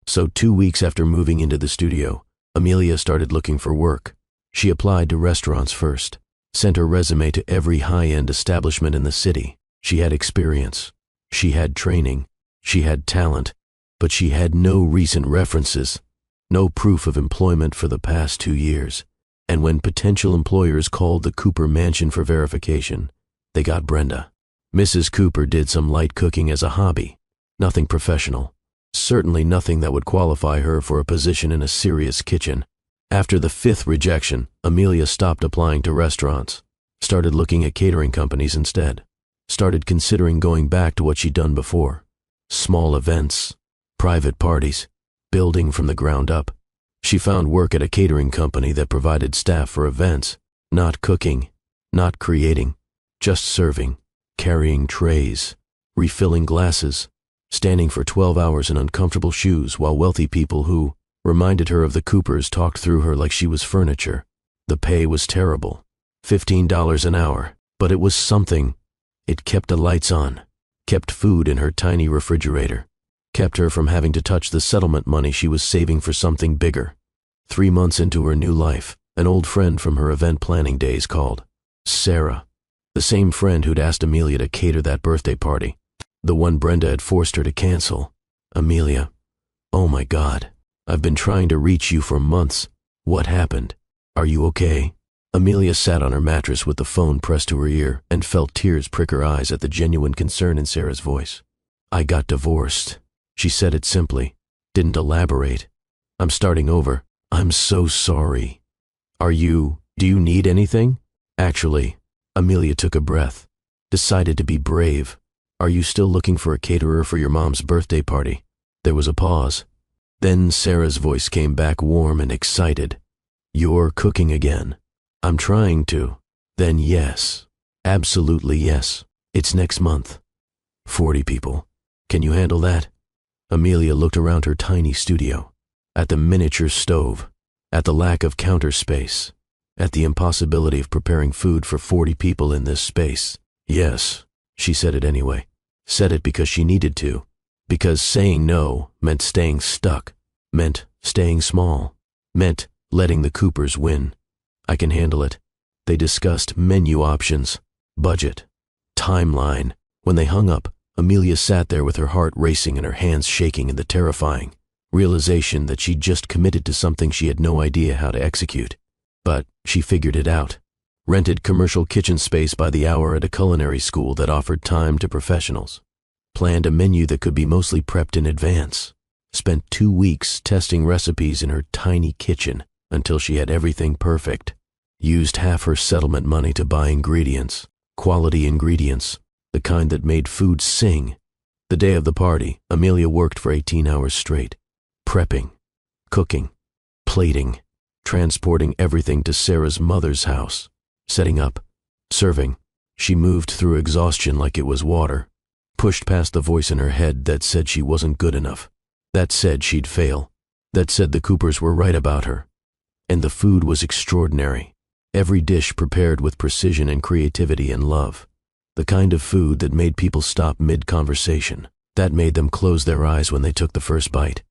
[SPEAKER 1] So 2 weeks after moving into the studio, Amelia started looking for work. She applied to restaurants first, sent her resume to every high-end establishment in the city. She had experience. She had training. She had talent. But she had no recent references, no proof of employment for the past 2 years. And when potential employers called the Cooper mansion for verification, they got Brenda. Mrs. Cooper did some light cooking as a hobby, nothing professional, certainly nothing that would qualify her for a position in a serious kitchen. After the 5th rejection, Amelia stopped applying to restaurants, started looking at catering companies instead, started considering going back to what she'd done before. Small events, private parties, building from the ground up. She found work at a catering company that provided staff for events, not cooking, not creating, just serving, carrying trays, refilling glasses, standing for 12 hours in uncomfortable shoes while wealthy people who reminded her of the Coopers talked through her like she was furniture. The pay was terrible, $15 an hour, but it was something. It kept the lights on, kept food in her tiny refrigerator, kept her from having to touch the settlement money she was saving for something bigger. 3 months into her new life, an old friend from her event planning days called. Sarah, the same friend who'd asked Amelia to cater that birthday party, the one Brenda had forced her to cancel. Amelia, oh my God, I've been trying to reach you for months. What happened? Are you okay? Amelia sat on her mattress with the phone pressed to her ear and felt tears prick her eyes at the genuine concern in Sarah's voice. I got divorced. She said it simply, didn't elaborate. I'm starting over. I'm so sorry. Do you need anything? Actually, Amelia took a breath, decided to be brave. Are you still looking for a caterer for your mom's birthday party? There was a pause. Then Sarah's voice came back warm and excited. You're cooking again. I'm trying to. Then yes, absolutely yes. It's next month. 40 people. Can you handle that? Amelia looked around her tiny studio, at the miniature stove, at the lack of counter space, at the impossibility of preparing food for 40 people in this space. Yes, she said it anyway. Said it because she needed to. Because saying no meant staying stuck, meant staying small, meant letting the Coopers win. I can handle it. They discussed menu options, budget, timeline. When they hung up, Amelia sat there with her heart racing and her hands shaking in the terrifying realization that she'd just committed to something she had no idea how to execute. But she figured it out. Rented commercial kitchen space by the hour at a culinary school that offered time to professionals. Planned a menu that could be mostly prepped in advance. Spent 2 weeks testing recipes in her tiny kitchen until she had everything perfect. Used half her settlement money to buy ingredients, quality ingredients, the kind that made food sing. The day of the party, Amelia worked for 18 hours straight, prepping, cooking, plating, transporting everything to Sarah's mother's house, setting up, serving. She moved through exhaustion like it was water, pushed past the voice in her head that said she wasn't good enough, that said she'd fail, that said the Coopers were right about her. And the food was extraordinary. Every dish prepared with precision and creativity and love. The kind of food that made people stop mid-conversation, that made them close their eyes when they took the first bite,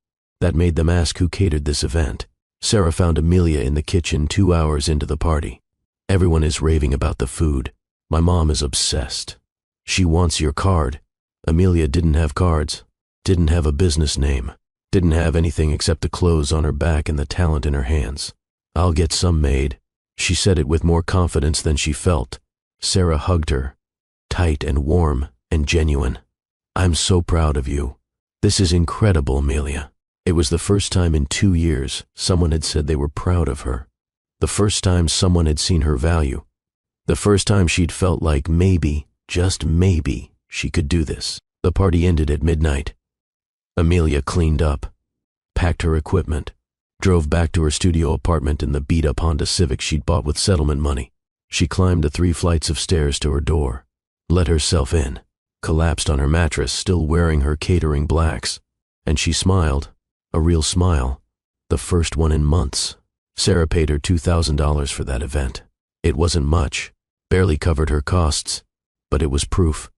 [SPEAKER 1] that made them ask who catered this event. Sarah found Amelia in the kitchen 2 hours into the party. Everyone is raving about the food. My mom is obsessed. She wants your card. Amelia didn't have cards, didn't have a business name, didn't have anything except the clothes on her back and the talent in her hands. I'll get some made. She said it with more confidence than she felt. Sarah hugged her, tight and warm and genuine. I'm so proud of you. This is incredible, Amelia. It was the first time in 2 years someone had said they were proud of her. The first time someone had seen her value. The first time she'd felt like maybe, just maybe, she could do this. The party ended at midnight. Amelia cleaned up, packed her equipment, drove back to her studio apartment in the beat-up Honda Civic she'd bought with settlement money. She climbed the 3 flights of stairs to her door, let herself in, collapsed on her mattress, still wearing her catering blacks, and she smiled, a real smile, the first one in months. Sarah paid her $2,000 for that event. It wasn't much, barely covered her costs, but it was proof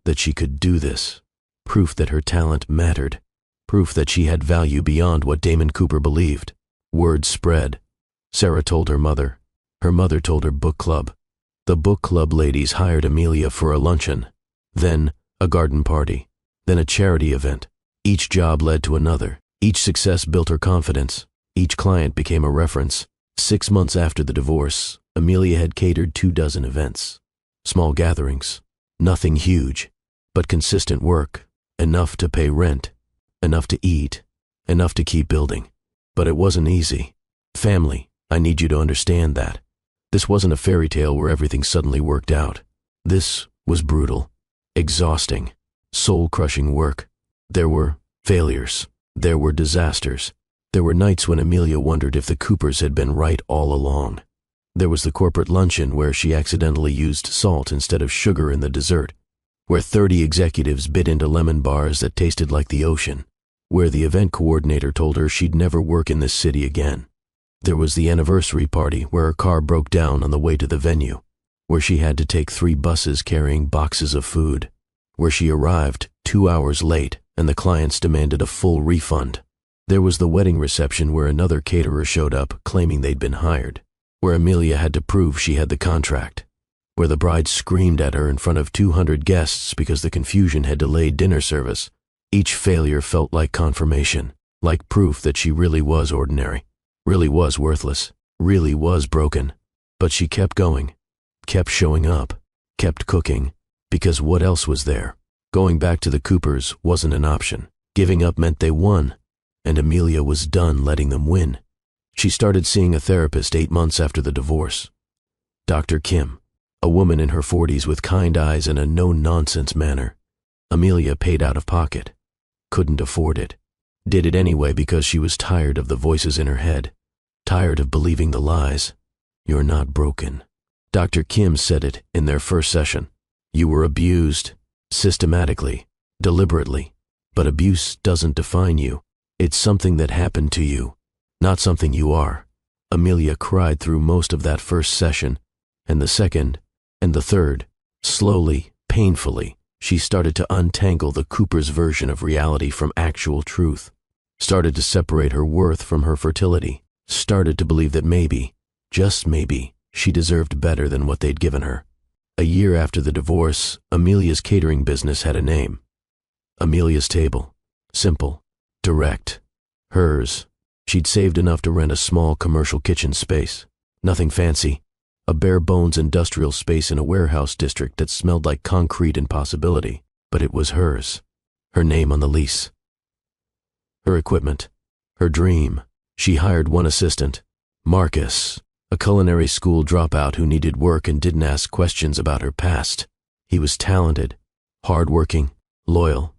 [SPEAKER 1] that she could do this, proof that her talent mattered, proof that she had value beyond what Damon Cooper believed. Word spread. Sarah told her mother. Her mother told her book club. The book club ladies hired Amelia for a luncheon, then a garden party, then a charity event. Each job led to another. Each success built her confidence. Each client became a reference. 6 months after the divorce, Amelia had catered 24 events. Small gatherings. Nothing huge, but consistent work. Enough to pay rent. Enough to eat. Enough to keep building. But it wasn't easy. Family, I need you to understand that. This wasn't a fairy tale where everything suddenly worked out. This was brutal, exhausting, soul-crushing work. There were failures. There were disasters. There were nights when Amelia wondered if the Coopers had been right all along. There was the corporate luncheon where she accidentally used salt instead of sugar in the dessert, where 30 executives bit into lemon bars that tasted like the ocean, where the event coordinator told her she'd never work in this city again. There was the anniversary party where her car broke down on the way to the venue, where she had to take 3 buses carrying boxes of food, where she arrived 2 hours late and the clients demanded a full refund. There was the wedding reception where another caterer showed up claiming they'd been hired, where Amelia had to prove she had the contract, where the bride screamed at her in front of 200 guests because the confusion had delayed dinner service. Each failure felt like confirmation, like proof that she really was ordinary, really was worthless, really was broken. But she kept going, kept showing up, kept cooking, because what else was there? Going back to the Coopers wasn't an option. Giving up meant they won, and Amelia was done letting them win. She started seeing a therapist 8 months after the divorce. Dr. Kim, a woman in her 40s with kind eyes and a no-nonsense manner. Amelia paid out of pocket. Couldn't afford it. Did it anyway because she was tired of the voices in her head. Tired of believing the lies. You're not broken. Dr. Kim said it in their first session. You were abused. Systematically. Deliberately. But abuse doesn't define you. It's something that happened to you, not something you are. Amelia cried through most of that first session, and the second, and the third. Slowly, painfully, she started to untangle the Cooper's version of reality from actual truth. Started to separate her worth from her fertility. Started to believe that maybe, just maybe, she deserved better than what they'd given her. A year after the divorce, Amelia's catering business had a name. Amelia's Table. Simple. Direct. Hers. She'd saved enough to rent a small commercial kitchen space. Nothing fancy. A bare-bones industrial space in a warehouse district that smelled like concrete and possibility. But it was hers. Her name on the lease. Her equipment. Her dream. She hired one assistant. Marcus. A culinary school dropout who needed work and didn't ask questions about her past. He was talented. Hardworking. Loyal.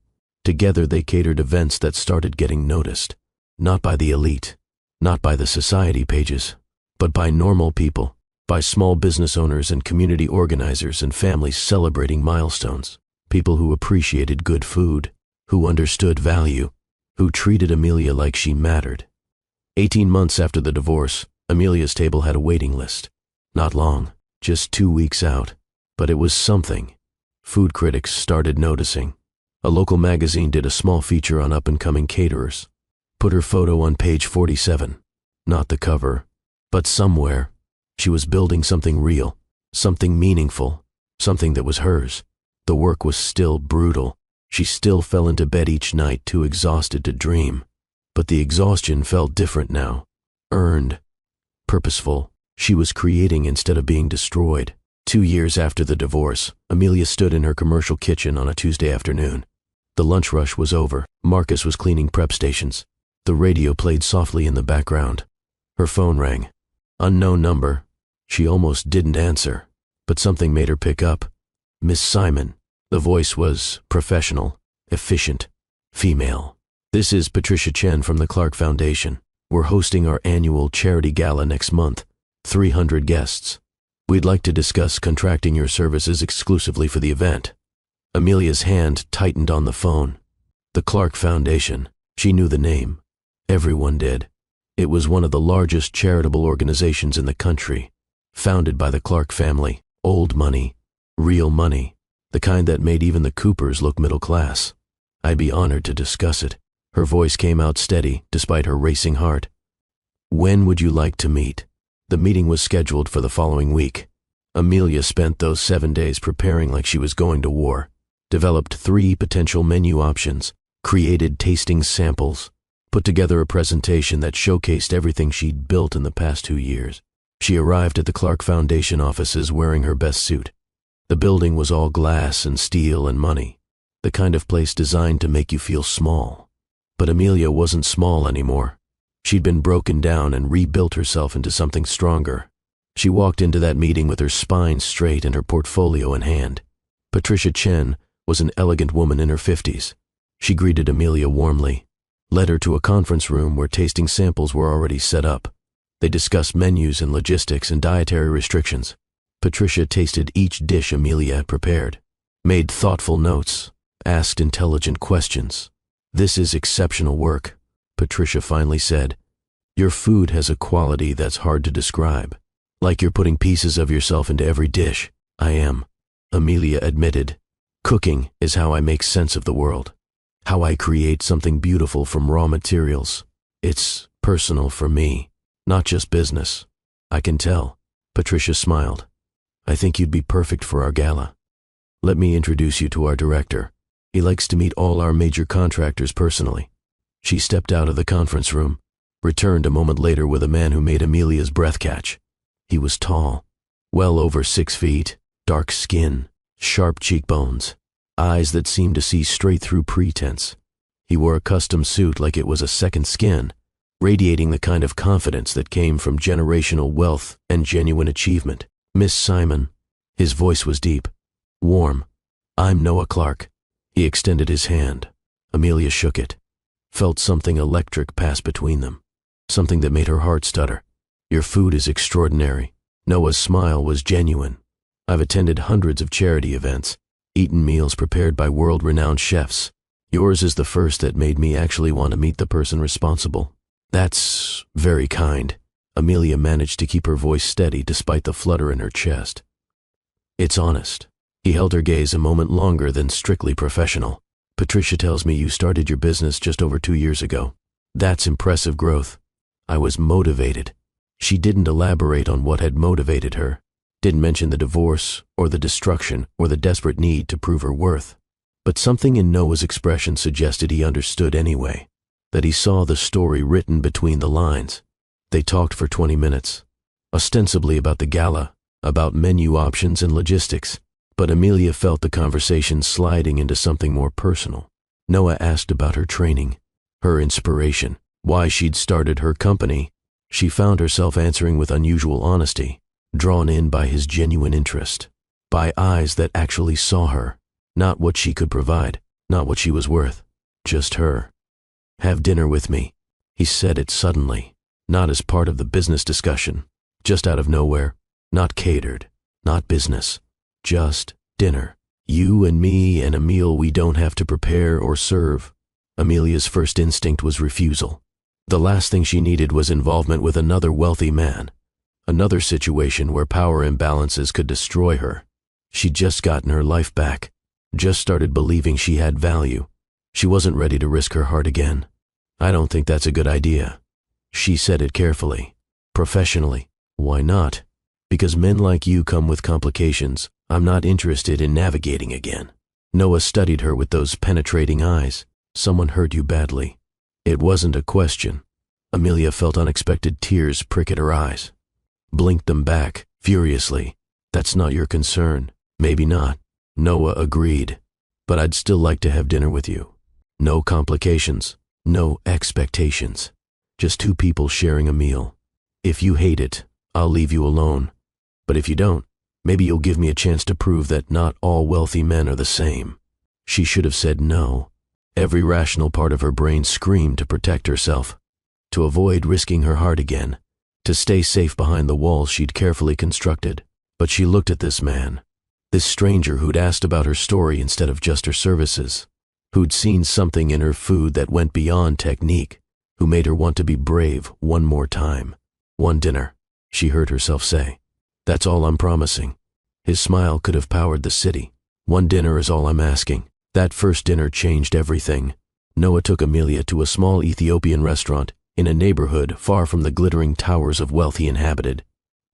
[SPEAKER 1] Together they catered events that started getting noticed. Not by the elite, not by the society pages, but by normal people, by small business owners and community organizers and families celebrating milestones. People who appreciated good food, who understood value, who treated Amelia like she mattered. 18 months after the divorce, Amelia's Table had a waiting list. Not long, just 2 weeks out, but it was something. Food critics started noticing. A local magazine did a small feature on up-and-coming caterers. Put her photo on page 47. Not the cover, but somewhere. She was building something real, something meaningful, something that was hers. The work was still brutal. She still fell into bed each night too exhausted to dream. But the exhaustion felt different now. Earned. Purposeful. She was creating instead of being destroyed. 2 years after the divorce, Amelia stood in her commercial kitchen on a Tuesday afternoon. The lunch rush was over. Marcus was cleaning prep stations. The radio played softly in the background. Her phone rang. Unknown number. She almost didn't answer, but something made her pick up. Miss Simon. The voice was professional, efficient, female. This is Patricia Chen from the Clark Foundation. We're hosting our annual charity gala next month. 300 guests. We'd like to discuss contracting your services exclusively for the event. Amelia's hand tightened on the phone. The Clark Foundation. She knew the name. Everyone did. It was one of the largest charitable organizations in the country. Founded by the Clark family. Old money. Real money. The kind that made even the Coopers look middle class. I'd be honored to discuss it. Her voice came out steady, despite her racing heart. When would you like to meet? The meeting was scheduled for the following week. Amelia spent those 7 days preparing like she was going to war. Developed 3 potential menu options. Created tasting samples. put together a presentation that showcased everything she'd built in the past 2 years. She arrived at the Clark Foundation offices wearing her best suit. The building was all glass and steel and money, the kind of place designed to make you feel small. But Amelia wasn't small anymore. She'd been broken down and rebuilt herself into something stronger. She walked into that meeting with her spine straight and her portfolio in hand. Patricia Chen was an elegant woman in her 50s. She greeted Amelia warmly, led her to a conference room where tasting samples were already set up. They discussed menus and logistics and dietary restrictions. Patricia tasted each dish Amelia had prepared, made thoughtful notes, asked intelligent questions. "This is exceptional work," Patricia finally said. "Your food has a quality that's hard to describe. Like you're putting pieces of yourself into every dish." "I am," Amelia admitted. "Cooking is how I make sense of the world, how I create something beautiful from raw materials. It's personal for me, not just business." "I can tell," Patricia smiled. "I think you'd be perfect for our gala. Let me introduce you to our director. He likes to meet all our major contractors personally." She stepped out of the conference room, returned a moment later with a man who made Amelia's breath catch. He was tall, well over 6 feet, dark skin, sharp cheekbones, eyes that seemed to see straight through pretense. He wore a custom suit like it was a second skin, radiating the kind of confidence that came from generational wealth and genuine achievement. "Miss Simon," his voice was deep, warm. "I'm Noah Clark." He extended his hand. Amelia shook it, felt something electric pass between them, something that made her heart stutter. "Your food is extraordinary." Noah's smile was genuine. "I've attended hundreds of charity events, eaten meals prepared by world-renowned chefs. Yours is the first that made me actually want to meet the person responsible." "That's very kind." Amelia managed to keep her voice steady despite the flutter in her chest. "It's honest." He held her gaze a moment longer than strictly professional. "Patricia tells me you started your business just over 2 years ago. That's impressive growth." "I was motivated." She didn't elaborate on what had motivated her, didn't mention the divorce or the destruction or the desperate need to prove her worth. But something in Noah's expression suggested he understood anyway, that he saw the story written between the lines. They talked for 20 minutes, ostensibly about the gala, about menu options and logistics, but Amelia felt the conversation sliding into something more personal. Noah asked about her training, her inspiration, why she'd started her company. She found herself answering with unusual honesty, drawn in by his genuine interest, by eyes that actually saw her, not what she could provide, not what she was worth, just her. "Have dinner with me." He said it suddenly, not as part of the business discussion, just out of nowhere, not catered, not business, just dinner. "You and me and a meal we don't have to prepare or serve." Amelia's first instinct was refusal. The last thing she needed was involvement with another wealthy man, another situation where power imbalances could destroy her. She'd just gotten her life back, just started believing she had value. She wasn't ready to risk her heart again. "I don't think that's a good idea." She said it carefully, professionally. "Why not?" "Because men like you come with complications I'm not interested in navigating again." Noah studied her with those penetrating eyes. "Someone hurt you badly." It wasn't a question. Amelia felt unexpected tears prick at her eyes, blinked them back, furiously. "That's not your concern." "Maybe not." Noah agreed. "But I'd still like to have dinner with you. No complications, no expectations. Just 2 people sharing a meal. If you hate it, I'll leave you alone. But if you don't, maybe you'll give me a chance to prove that not all wealthy men are the same." She should have said no. Every rational part of her brain screamed to protect herself, to avoid risking her heart again, to stay safe behind the walls she'd carefully constructed. But she looked at this man, this stranger who'd asked about her story instead of just her services, who'd seen something in her food that went beyond technique, who made her want to be brave one more time. "One dinner," she heard herself say. "That's all I'm promising." His smile could have powered the city. "One dinner is all I'm asking." That first dinner changed everything. Noah took Amelia to a small Ethiopian restaurant in a neighborhood far from the glittering towers of wealth he inhabited,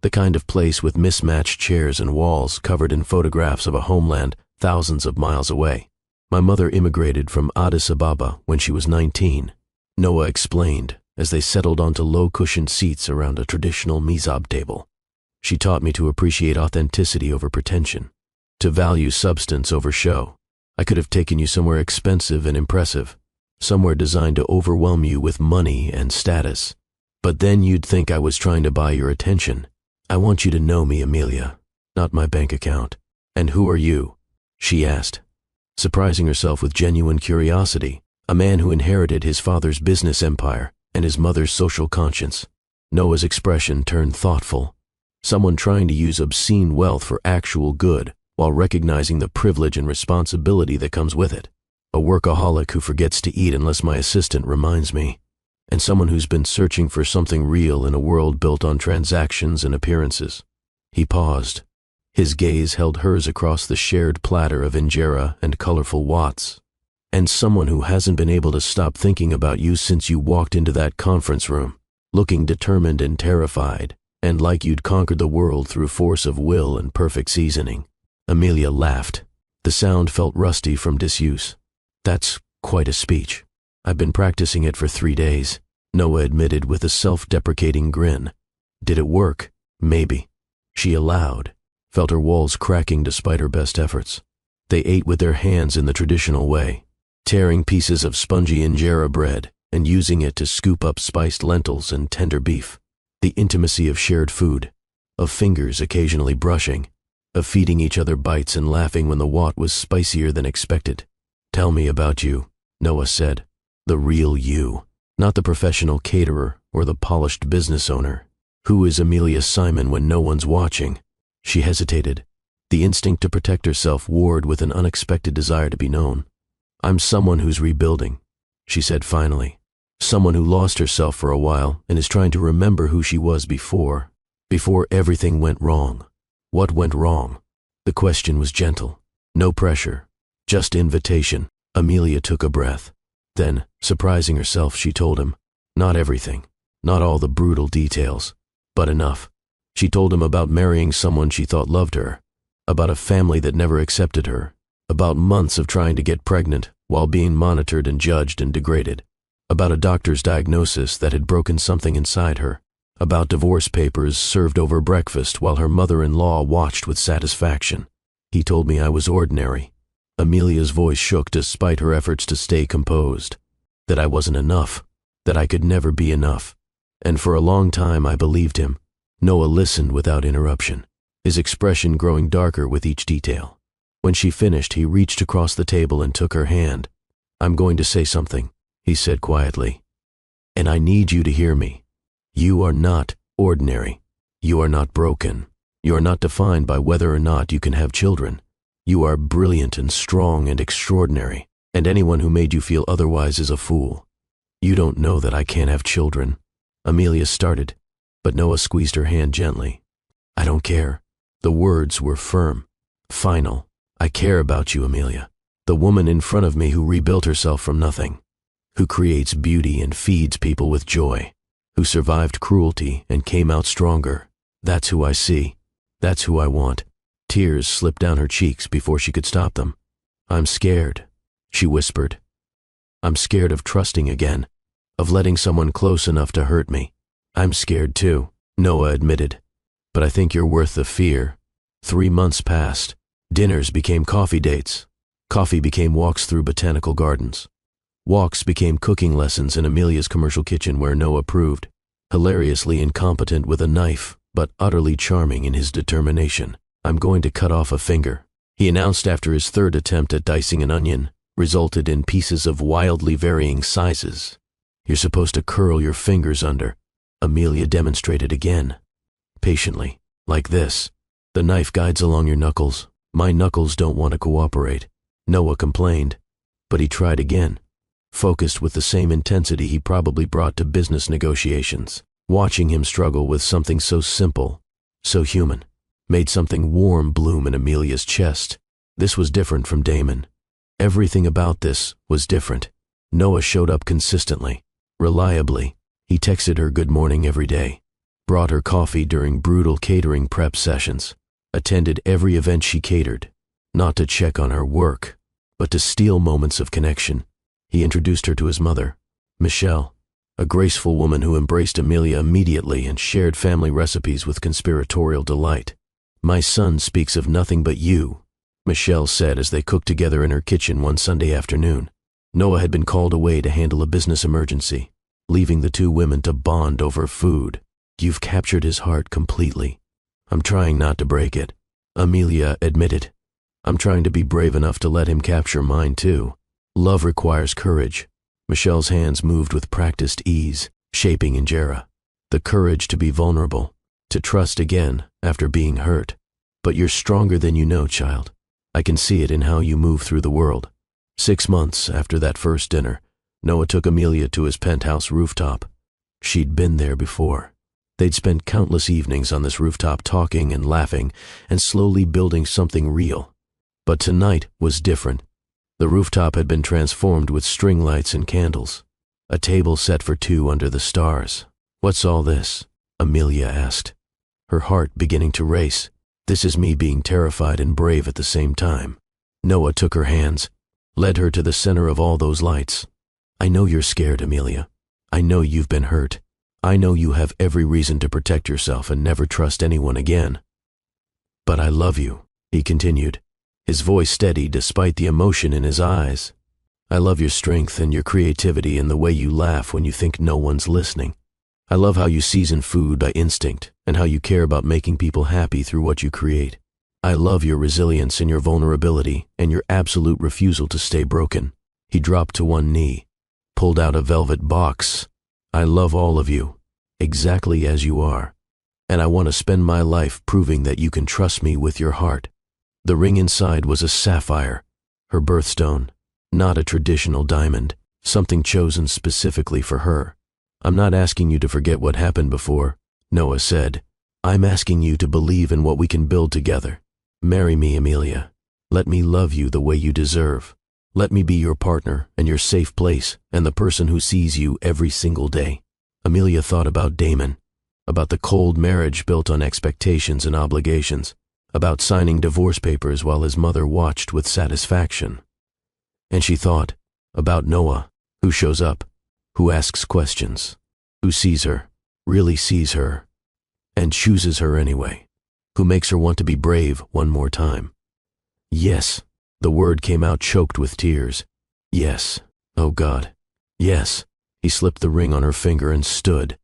[SPEAKER 1] the kind of place with mismatched chairs and walls covered in photographs of a homeland thousands of miles away. "My mother immigrated from Addis Ababa when she was 19. Noah explained as they settled onto low-cushioned seats around a traditional mizab table. She taught me to appreciate authenticity over pretension, to value substance over show. I could have taken you somewhere expensive and impressive, somewhere designed to overwhelm you with money and status. But then you'd think I was trying to buy your attention. I want you to know me, Amelia, not my bank account. And who are you? She asked, surprising herself with genuine curiosity, a man who inherited his father's business empire and his mother's social conscience. Noah's expression turned thoughtful, someone trying to use obscene wealth for actual good while recognizing the privilege and responsibility that comes with it. A workaholic who forgets to eat unless my assistant reminds me, and someone who's been searching for something real in a world built on transactions and appearances. He paused. His gaze held hers across the shared platter of injera and colorful wots. And someone who hasn't been able to stop thinking about you since you walked into that conference room, looking determined and terrified, and like you'd conquered the world through force of will and perfect seasoning. Amelia laughed. The sound felt rusty from disuse. That's quite a speech. I've been practicing it for 3 days, Noah admitted with a self-deprecating grin. Did it work? Maybe. She allowed, felt her walls cracking despite her best efforts. They ate with their hands in the traditional way, tearing pieces of spongy injera bread and using it to scoop up spiced lentils and tender beef. The intimacy of shared food, of fingers occasionally brushing, of feeding each other bites and laughing when the wat was spicier than expected. Tell me about you, Noah said. The real you, not the professional caterer or the polished business owner. Who is Amelia Simon when no one's watching? She hesitated, the instinct to protect herself warred with an unexpected desire to be known. I'm someone who's rebuilding, she said finally. Someone who lost herself for a while and is trying to remember who she was before everything went wrong. What went wrong? The question was gentle. No pressure, just invitation. Amelia took a breath. Then, surprising herself, she told him, not everything, not all the brutal details, but enough. She told him about marrying someone she thought loved her, about a family that never accepted her, about months of trying to get pregnant while being monitored and judged and degraded, about a doctor's diagnosis that had broken something inside her, about divorce papers served over breakfast while her mother-in-law watched with satisfaction. He told me I was ordinary. Amelia's voice shook despite her efforts to stay composed. That I wasn't enough, that I could never be enough. And for a long time I believed him. Noah listened without interruption, his expression growing darker with each detail. When she finished, he reached across the table and took her hand. I'm going to say something, he said quietly. And I need you to hear me. You are not ordinary. You are not broken. You are not defined by whether or not you can have children. You are brilliant and strong and extraordinary, and anyone who made you feel otherwise is a fool. You don't know that I can't have children. Amelia started, but Noah squeezed her hand gently. I don't care. The words were firm, final. I care about you, Amelia. The woman in front of me who rebuilt herself from nothing, who creates beauty and feeds people with joy, who survived cruelty and came out stronger. That's who I see. That's who I want. Tears slipped down her cheeks before she could stop them. I'm scared, she whispered. I'm scared of trusting again, of letting someone close enough to hurt me. I'm scared too, Noah admitted. But I think you're worth the fear. 3 months passed. Dinners became coffee dates. Coffee became walks through botanical gardens. Walks became cooking lessons in Amelia's commercial kitchen where Noah proved, hilariously incompetent with a knife, but utterly charming in his determination. I'm going to cut off a finger, he announced after his 3rd attempt at dicing an onion resulted in pieces of wildly varying sizes. You're supposed to curl your fingers under, Amelia demonstrated again. Patiently, like this. The knife guides along your knuckles. My knuckles don't want to cooperate, Noah complained, but he tried again, focused with the same intensity he probably brought to business negotiations. Watching him struggle with something so simple, so human, made something warm bloom in Amelia's chest. This was different from Damon. Everything about this was different. Noah showed up consistently, reliably. He texted her good morning every day, brought her coffee during brutal catering prep sessions, attended every event she catered, not to check on her work, but to steal moments of connection. He introduced her to his mother, Michelle, a graceful woman who embraced Amelia immediately and shared family recipes with conspiratorial delight. "My son speaks of nothing but you," Michelle said as they cooked together in her kitchen one Sunday afternoon. Noah had been called away to handle a business emergency, leaving the two women to bond over food. "You've captured his heart completely. I'm trying not to break it," Amelia admitted. "I'm trying to be brave enough to let him capture mine too. Love requires courage." Michelle's hands moved with practiced ease, shaping injera. "The courage to be vulnerable, to trust again after being hurt. But you're stronger than you know, child. I can see it in how you move through the world." 6 months after that first dinner, Noah took Amelia to his penthouse rooftop. She'd been there before. They'd spent countless evenings on this rooftop talking and laughing and slowly building something real. But tonight was different. The rooftop had been transformed with string lights and candles. A table set for two under the stars. "What's all this?" Amelia asked, her heart beginning to race. "This is me being terrified and brave at the same time." Noah took her hands, led her to the center of all those lights. "I know you're scared, Amelia. I know you've been hurt. I know you have every reason to protect yourself and never trust anyone again. But I love you," he continued, his voice steady despite the emotion in his eyes. "I love your strength and your creativity and the way you laugh when you think no one's listening. I love how you season food by instinct and how you care about making people happy through what you create. I love your resilience and your vulnerability and your absolute refusal to stay broken." He dropped to one knee, pulled out a velvet box. "I love all of you, exactly as you are, and I want to spend my life proving that you can trust me with your heart." The ring inside was a sapphire, her birthstone, not a traditional diamond, something chosen specifically for her. "I'm not asking you to forget what happened before," Noah said. "I'm asking you to believe in what we can build together. Marry me, Amelia. Let me love you the way you deserve. Let me be your partner and your safe place and the person who sees you every single day." Amelia thought about Damon, about the cold marriage built on expectations and obligations, about signing divorce papers while his mother watched with satisfaction. And she thought about Noah, who shows up, who asks questions, who sees her, really sees her, and chooses her anyway, who makes her want to be brave one more time. "Yes," the word came out choked with tears. "Yes, oh God, yes." He slipped the ring on her finger and stood,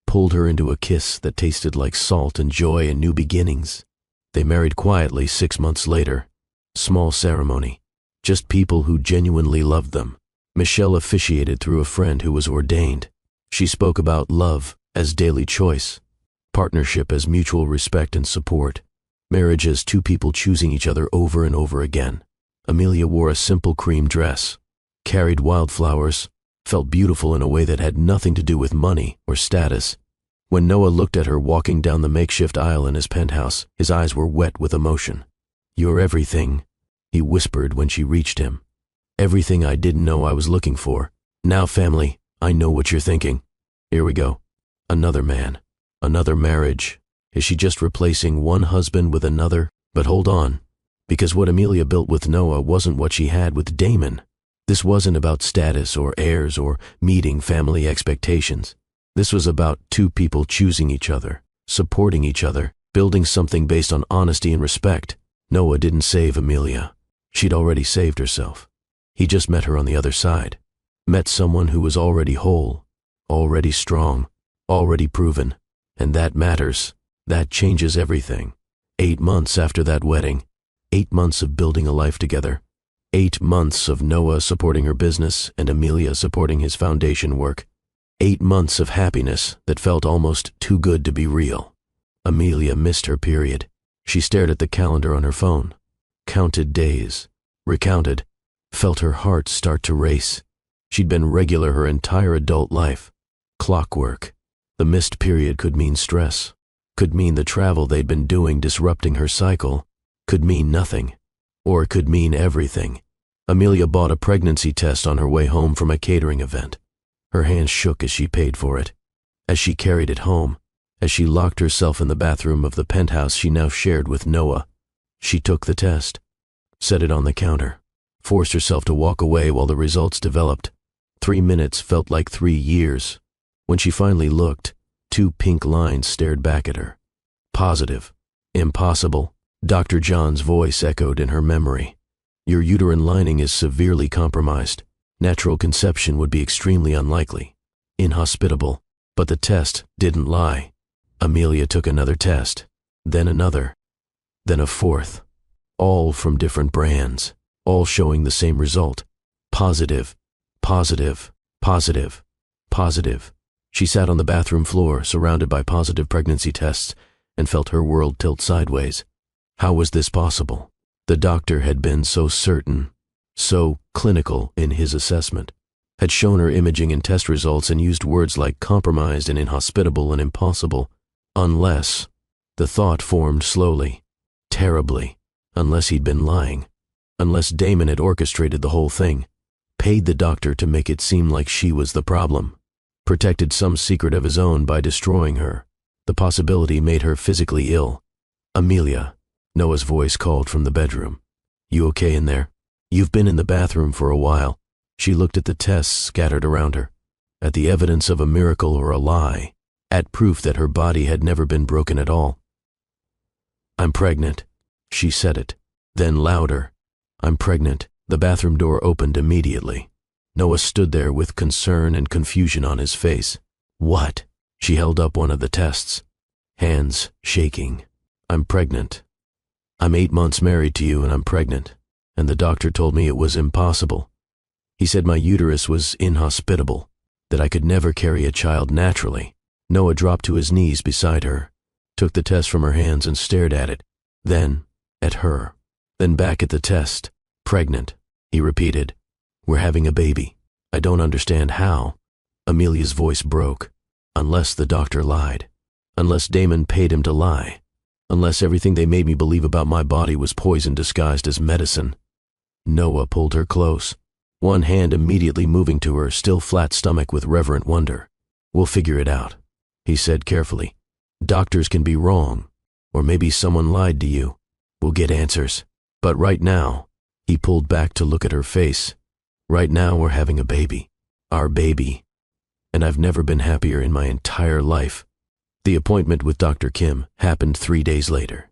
[SPEAKER 1] pulled her into a kiss that tasted like salt and joy and new beginnings. They married quietly 6 months later. Small ceremony, just people who genuinely loved them. Michelle officiated through a friend who was ordained. She spoke about love as daily choice, partnership as mutual respect and support, marriage as two people choosing each other over and over again. Amelia wore a simple cream dress, carried wildflowers, felt beautiful in a way that had nothing to do with money or status. When Noah looked at her walking down the makeshift aisle in his penthouse, his eyes were wet with emotion. "You're everything," he whispered when she reached him. "Everything I didn't know I was looking for. Now, family, I know what you're thinking. Here we go. Another man, another marriage. Is she just replacing one husband with another?" But hold on, because what Amelia built with Noah wasn't what she had with Damon. This wasn't about status or heirs or meeting family expectations. This was about two people choosing each other, supporting each other, building something based on honesty and respect. Noah didn't save Amelia. She'd already saved herself. He just met her on the other side. Met someone who was already whole, already strong, already proven. And that matters. That changes everything. 8 months after that wedding, 8 months of building a life together, 8 months of Noah supporting her business and Amelia supporting his foundation work, 8 months of happiness that felt almost too good to be real. Amelia missed her period. She stared at the calendar on her phone, counted days, recounted, felt her heart start to race. She'd been regular her entire adult life. Clockwork. The missed period could mean stress, could mean the travel they'd been doing disrupting her cycle, could mean nothing, or could mean everything. Amelia bought a pregnancy test on her way home from a catering event. Her hands shook as she paid for it, as she carried it home, as she locked herself in the bathroom of the penthouse she now shared with Noah. She took the test, set it on the counter, forced herself to walk away while the results developed. 3 minutes felt like 3 years. When she finally looked, 2 pink lines stared back at her. Positive. Impossible. Dr. John's voice echoed in her memory. Your uterine lining is severely compromised. Natural conception would be extremely unlikely. Inhospitable. But the test didn't lie. Amelia took another test, then another, then a 4th. All from different brands, all showing the same result. Positive, positive, positive, positive. She sat on the bathroom floor, surrounded by positive pregnancy tests, and felt her world tilt sideways. How was this possible? The doctor had been so certain, so clinical in his assessment, had shown her imaging and test results and used words like compromised and inhospitable and impossible. Unless, the thought formed slowly, terribly, unless he'd been lying, unless Damon had orchestrated the whole thing, paid the doctor to make it seem like she was the problem, protected some secret of his own by destroying her. The possibility made her physically ill. Amelia, Noah's voice called from the bedroom. You okay in there? You've been in the bathroom for a while. She looked at the tests scattered around her, at the evidence of a miracle or a lie, at proof that her body had never been broken at all. I'm pregnant. She said it. Then louder. I'm pregnant. The bathroom door opened immediately. Noah stood there with concern and confusion on his face. What? She held up one of the tests, hands shaking. I'm pregnant. I'm 8 months married to you and I'm pregnant. And the doctor told me it was impossible. He said my uterus was inhospitable, that I could never carry a child naturally. Noah dropped to his knees beside her, took the test from her hands and stared at it, then at her, then back at the test. Pregnant, he repeated. We're having a baby. I don't understand how. Amelia's voice broke. Unless the doctor lied. Unless Damon paid him to lie. Unless everything they made me believe about my body was poison disguised as medicine. Noah pulled her close, one hand immediately moving to her still flat stomach with reverent wonder. We'll figure it out, he said carefully. Doctors can be wrong, or maybe someone lied to you. We'll get answers. But right now, he pulled back to look at her face. Right now we're having a baby. Our baby. And I've never been happier in my entire life. The appointment with Dr. Kim happened 3 days later.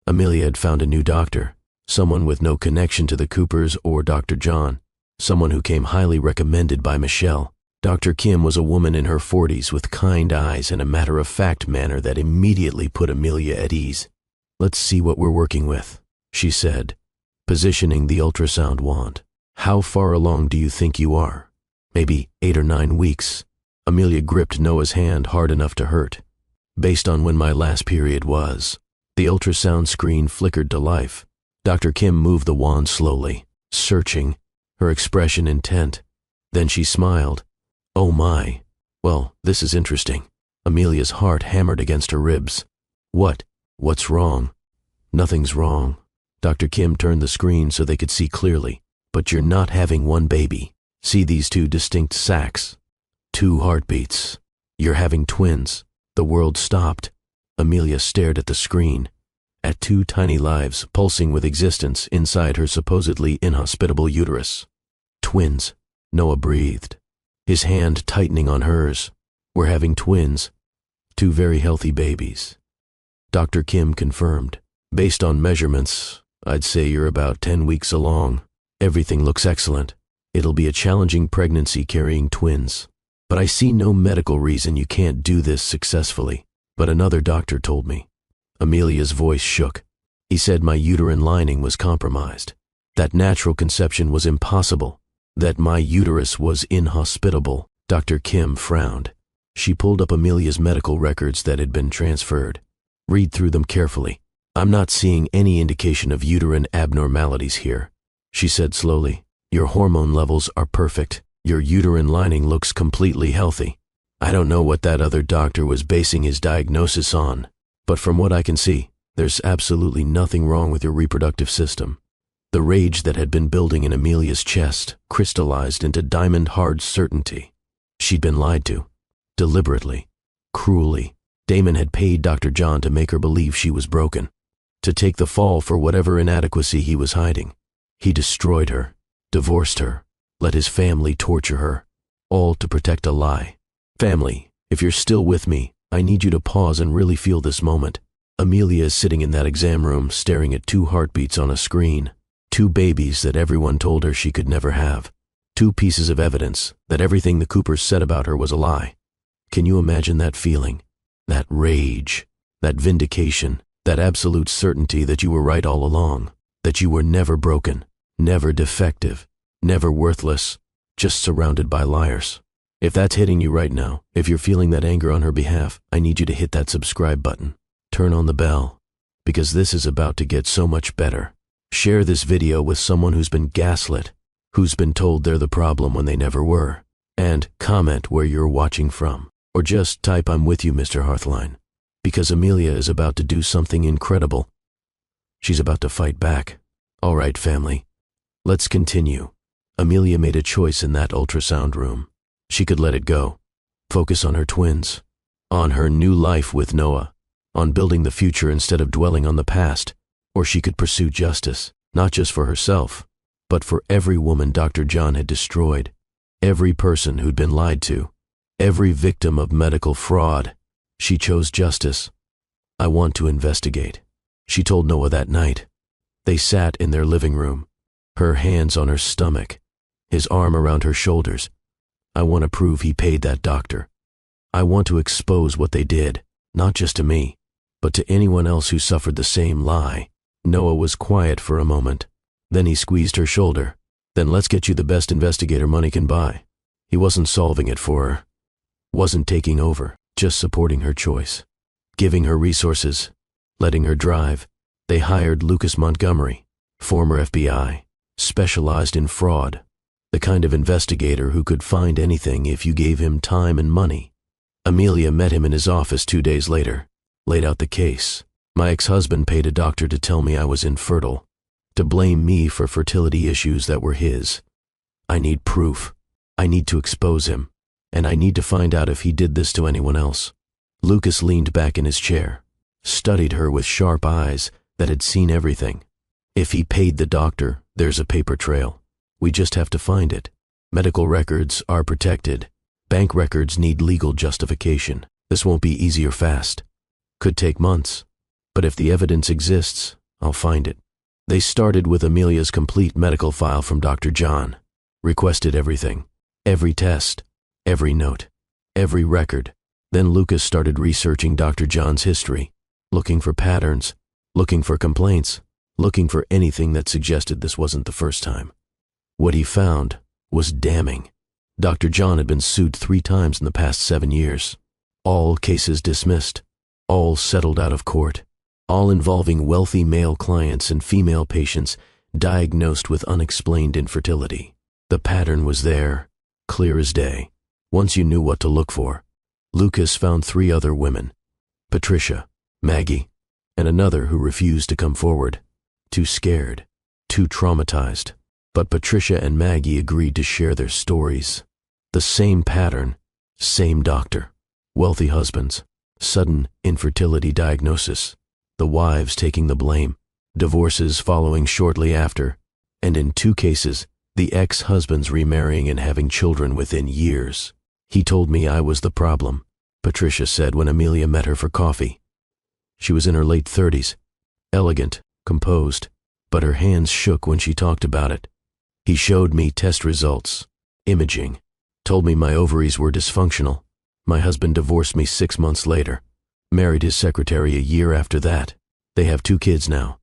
[SPEAKER 1] Amelia had found a new doctor, someone with no connection to the Coopers or Dr. John, someone who came highly recommended by Michelle. Dr. Kim was a woman in her 40s with kind eyes and a matter-of-fact manner that immediately put Amelia at ease. Let's see what we're working with, she said, positioning the ultrasound wand. How far along do you think you are? Maybe 8 or 9 weeks. Amelia gripped Noah's hand hard enough to hurt. Based on when my last period was. The ultrasound screen flickered to life. Dr. Kim moved the wand slowly, searching, her expression intent. Then she smiled. Oh my. Well, this is interesting. Amelia's heart hammered against her ribs. What's wrong? Nothing's wrong. Dr. Kim turned the screen so they could see clearly. But you're not having one baby. See these 2 distinct sacs? 2 heartbeats. You're having twins. The world stopped. Amelia stared at the screen, at 2 tiny lives pulsing with existence inside her supposedly inhospitable uterus. Twins. Noah breathed, his hand tightening on hers. We're having twins. 2 very healthy babies. Dr. Kim confirmed. Based on measurements, I'd say you're about 10 weeks along. Everything looks excellent. It'll be a challenging pregnancy carrying twins. But I see no medical reason you can't do this successfully. But another doctor told me. Amelia's voice shook. He said my uterine lining was compromised. That natural conception was impossible. That my uterus was inhospitable. Dr. Kim frowned. She pulled up Amelia's medical records that had been transferred. Read through them carefully. I'm not seeing any indication of uterine abnormalities here. She said slowly, your hormone levels are perfect. Your uterine lining looks completely healthy. I don't know what that other doctor was basing his diagnosis on, but from what I can see, there's absolutely nothing wrong with your reproductive system. The rage that had been building in Amelia's chest crystallized into diamond-hard certainty. She'd been lied to, deliberately, cruelly. Damon had paid Dr. John to make her believe she was broken, to take the fall for whatever inadequacy he was hiding. He destroyed her, divorced her, let his family torture her, all to protect a lie. Family, If you're still with me, I need you to pause and really feel this moment. Amelia is sitting in that exam room staring at 2 heartbeats on a screen. 2 babies that everyone told her she could never have. 2 pieces of evidence that everything the Coopers said about her was a lie. Can you imagine that feeling? That rage, that vindication, that absolute certainty that you were right all along, that you were never broken, never defective, never worthless, just surrounded by liars. If that's hitting you right now, if you're feeling that anger on her behalf, I need you to hit that subscribe button. Turn on the bell, because this is about to get so much better. Share this video with someone who's been gaslit, who's been told they're the problem when they never were. And comment where you're watching from. Or just type "I'm with you, Mr. Hearthline." Because Amelia is about to do something incredible. She's about to fight back. All right, family. Let's continue. Amelia made a choice in that ultrasound room. She could let it go. Focus on her twins. On her new life with Noah. On building the future instead of dwelling on the past. Or she could pursue justice, not just for herself, but for every woman Dr. John had destroyed. Every person who'd been lied to. Every victim of medical fraud. She chose justice. I want to investigate, she told Noah that night. They sat in their living room, her hands on her stomach, his arm around her shoulders. I want to prove he paid that doctor. I want to expose what they did, not just to me, but to anyone else who suffered the same lie. Noah was quiet for a moment. Then he squeezed her shoulder. Then let's get you the best investigator money can buy. He wasn't solving it for her. Wasn't taking over, just supporting her choice. Giving her resources, letting her drive. They hired Lucas Montgomery, former FBI, specialized in fraud. The kind of investigator who could find anything if you gave him time and money. Amelia met him in his office 2 days later, laid out the case. My ex-husband paid a doctor to tell me I was infertile, to blame me for fertility issues that were his. I need proof. I need to expose him, and I need to find out if he did this to anyone else. Lucas leaned back in his chair, studied her with sharp eyes that had seen everything. If he paid the doctor, there's a paper trail. We just have to find it. Medical records are protected. Bank records need legal justification. This won't be easy or fast. Could take months. But if the evidence exists, I'll find it. They started with Amelia's complete medical file from Dr. John. Requested everything. Every test. Every note. Every record. Then Lucas started researching Dr. John's history. Looking for patterns. Looking for complaints. Looking for anything that suggested this wasn't the first time. What he found was damning. Dr. John had been sued 3 times in the past 7 years. All cases dismissed. All settled out of court. All involving wealthy male clients and female patients diagnosed with unexplained infertility. The pattern was there, clear as day. Once you knew what to look for. Lucas found 3 other women. Patricia, Maggie, and another who refused to come forward. Too scared, too traumatized. But Patricia and Maggie agreed to share their stories. The same pattern, same doctor. Wealthy husbands, sudden infertility diagnosis. The wives taking the blame. Divorces following shortly after. And in 2 cases, the ex-husbands remarrying and having children within years. He told me I was the problem, Patricia said when Amelia met her for coffee. She was in her late 30s, elegant, composed, but her hands shook when she talked about it. He showed me test results, imaging, told me my ovaries were dysfunctional. My husband divorced me 6 months later, married his secretary a year after that. They have 2 kids now.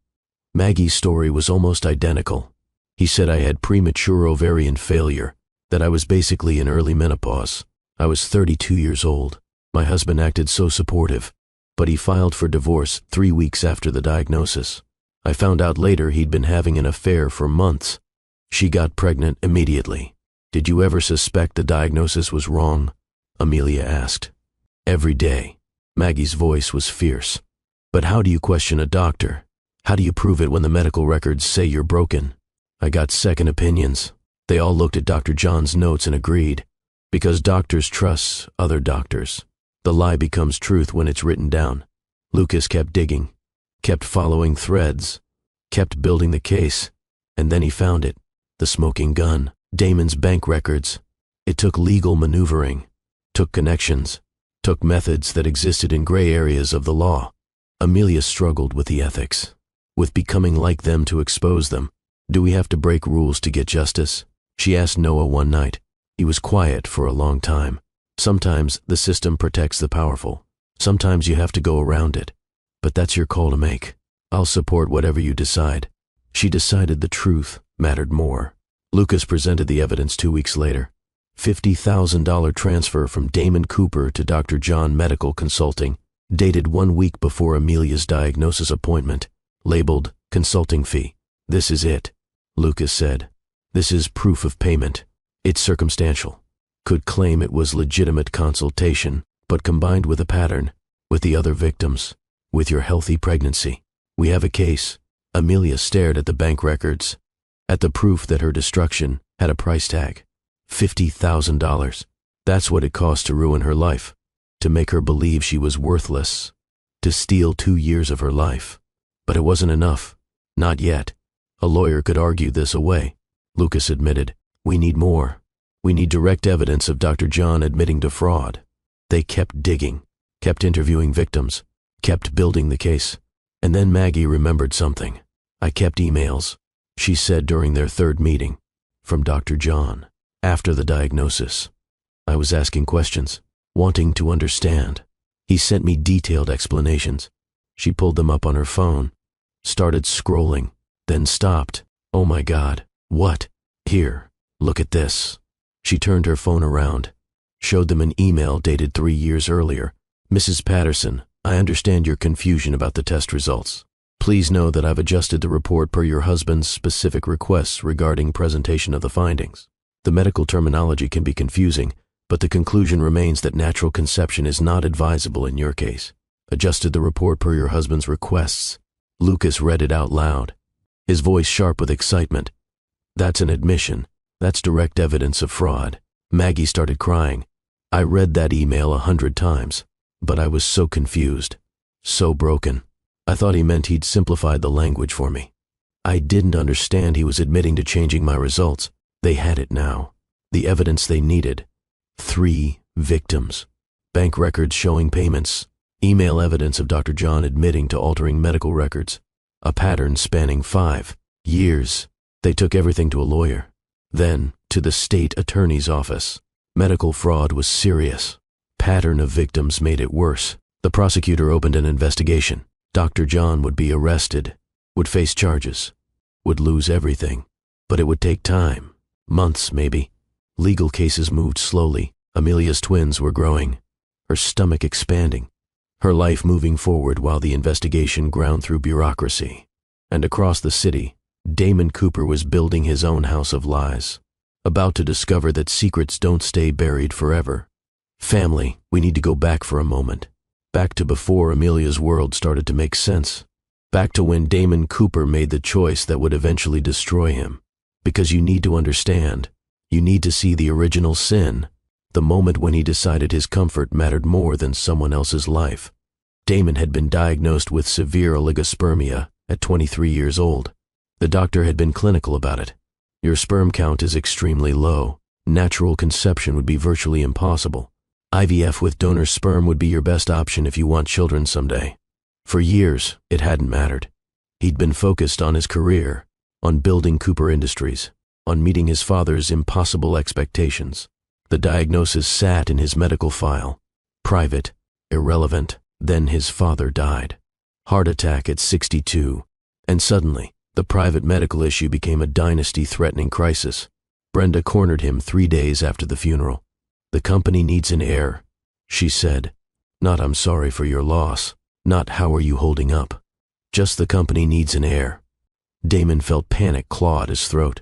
[SPEAKER 1] Maggie's story was almost identical. He said I had premature ovarian failure, that I was basically in early menopause. I was 32 years old. My husband acted so supportive, but he filed for divorce 3 weeks after the diagnosis. I found out later he'd been having an affair for months. She got pregnant immediately. Did you ever suspect the diagnosis was wrong? Amelia asked. Every day. Maggie's voice was fierce. But how do you question a doctor? How do you prove it when the medical records say you're broken? I got second opinions. They all looked at Dr. John's notes and agreed. Because doctors trust other doctors. The lie becomes truth when it's written down. Lucas kept digging, kept following threads, kept building the case, and then he found it. The smoking gun, Damon's bank records. It took legal maneuvering, took connections, took methods that existed in gray areas of the law. Amelia struggled with the ethics, with becoming like them to expose them. Do we have to break rules to get justice? She asked Noah one night. He was quiet for a long time. Sometimes the system protects the powerful. Sometimes you have to go around it. But that's your call to make. I'll support whatever you decide. She decided the truth mattered more. Lucas presented the evidence 2 weeks later. $50,000 transfer from Damon Cooper to Dr. John Medical Consulting, dated 1 week before Amelia's diagnosis appointment, labeled consulting fee. This is it, Lucas said. This is proof of payment. It's circumstantial. Could claim it was legitimate consultation, but combined with a pattern, with the other victims, with your healthy pregnancy. We have a case. Amelia stared at the bank records, at the proof that her destruction had a price tag. $50,000. That's what it cost to ruin her life, to make her believe she was worthless, to steal 2 years of her life. But it wasn't enough. Not yet. A lawyer could argue this away. Lucas admitted, we need more. We need direct evidence of Dr. John admitting to fraud. They kept digging, kept interviewing victims, kept building the case. And then Maggie remembered something. I kept emails, she said during their third meeting, from Dr. John. After the diagnosis, I was asking questions, wanting to understand. He sent me detailed explanations. She pulled them up on her phone, started scrolling, then stopped. Oh my God, what? Here, look at this. She turned her phone around, showed them an email dated 3 years earlier. Mrs. Patterson, I understand your confusion about the test results. Please know that I've adjusted the report per your husband's specific requests regarding presentation of the findings. The medical terminology can be confusing, but the conclusion remains that natural conception is not advisable in your case. Adjusted the report per your husband's requests. Lucas read it out loud, his voice sharp with excitement. That's an admission. That's direct evidence of fraud. Maggie started crying. I read that email 100 times, but I was so confused, so broken. I thought he meant he'd simplified the language for me. I didn't understand he was admitting to changing my results. They had it now. The evidence they needed. 3 victims. Bank records showing payments. Email evidence of Dr. John admitting to altering medical records. A pattern spanning 5 years. They took everything to a lawyer. Then to the state attorney's office. Medical fraud was serious. Pattern of victims made it worse. The prosecutor opened an investigation. Dr. John would be arrested, would face charges, would lose everything. But it would take time. Months, maybe. Legal cases moved slowly. Amelia's twins were growing, her stomach expanding, her life moving forward while the investigation ground through bureaucracy. And across the city, Damon Cooper was building his own house of lies, about to discover that secrets don't stay buried forever. Family, we need to go back for a moment. Back to before Amelia's world started to make sense. Back to when Damon Cooper made the choice that would eventually destroy him. Because you need to understand, you need to see the original sin, the moment when he decided his comfort mattered more than someone else's life. Damon had been diagnosed with severe oligospermia at 23 years old. The doctor had been clinical about it. Your sperm count is extremely low. Natural conception would be virtually impossible. IVF with donor sperm would be your best option if you want children someday. For years, it hadn't mattered. He'd been focused on his career, on building Cooper Industries, on meeting his father's impossible expectations. The diagnosis sat in his medical file, private, irrelevant. Then his father died. Heart attack at 62. And suddenly, the private medical issue became a dynasty-threatening crisis. Brenda cornered him 3 days after the funeral. The company needs an heir, she said. Not I'm sorry for your loss, not how are you holding up. Just the company needs an heir. Damon felt panic claw at his throat.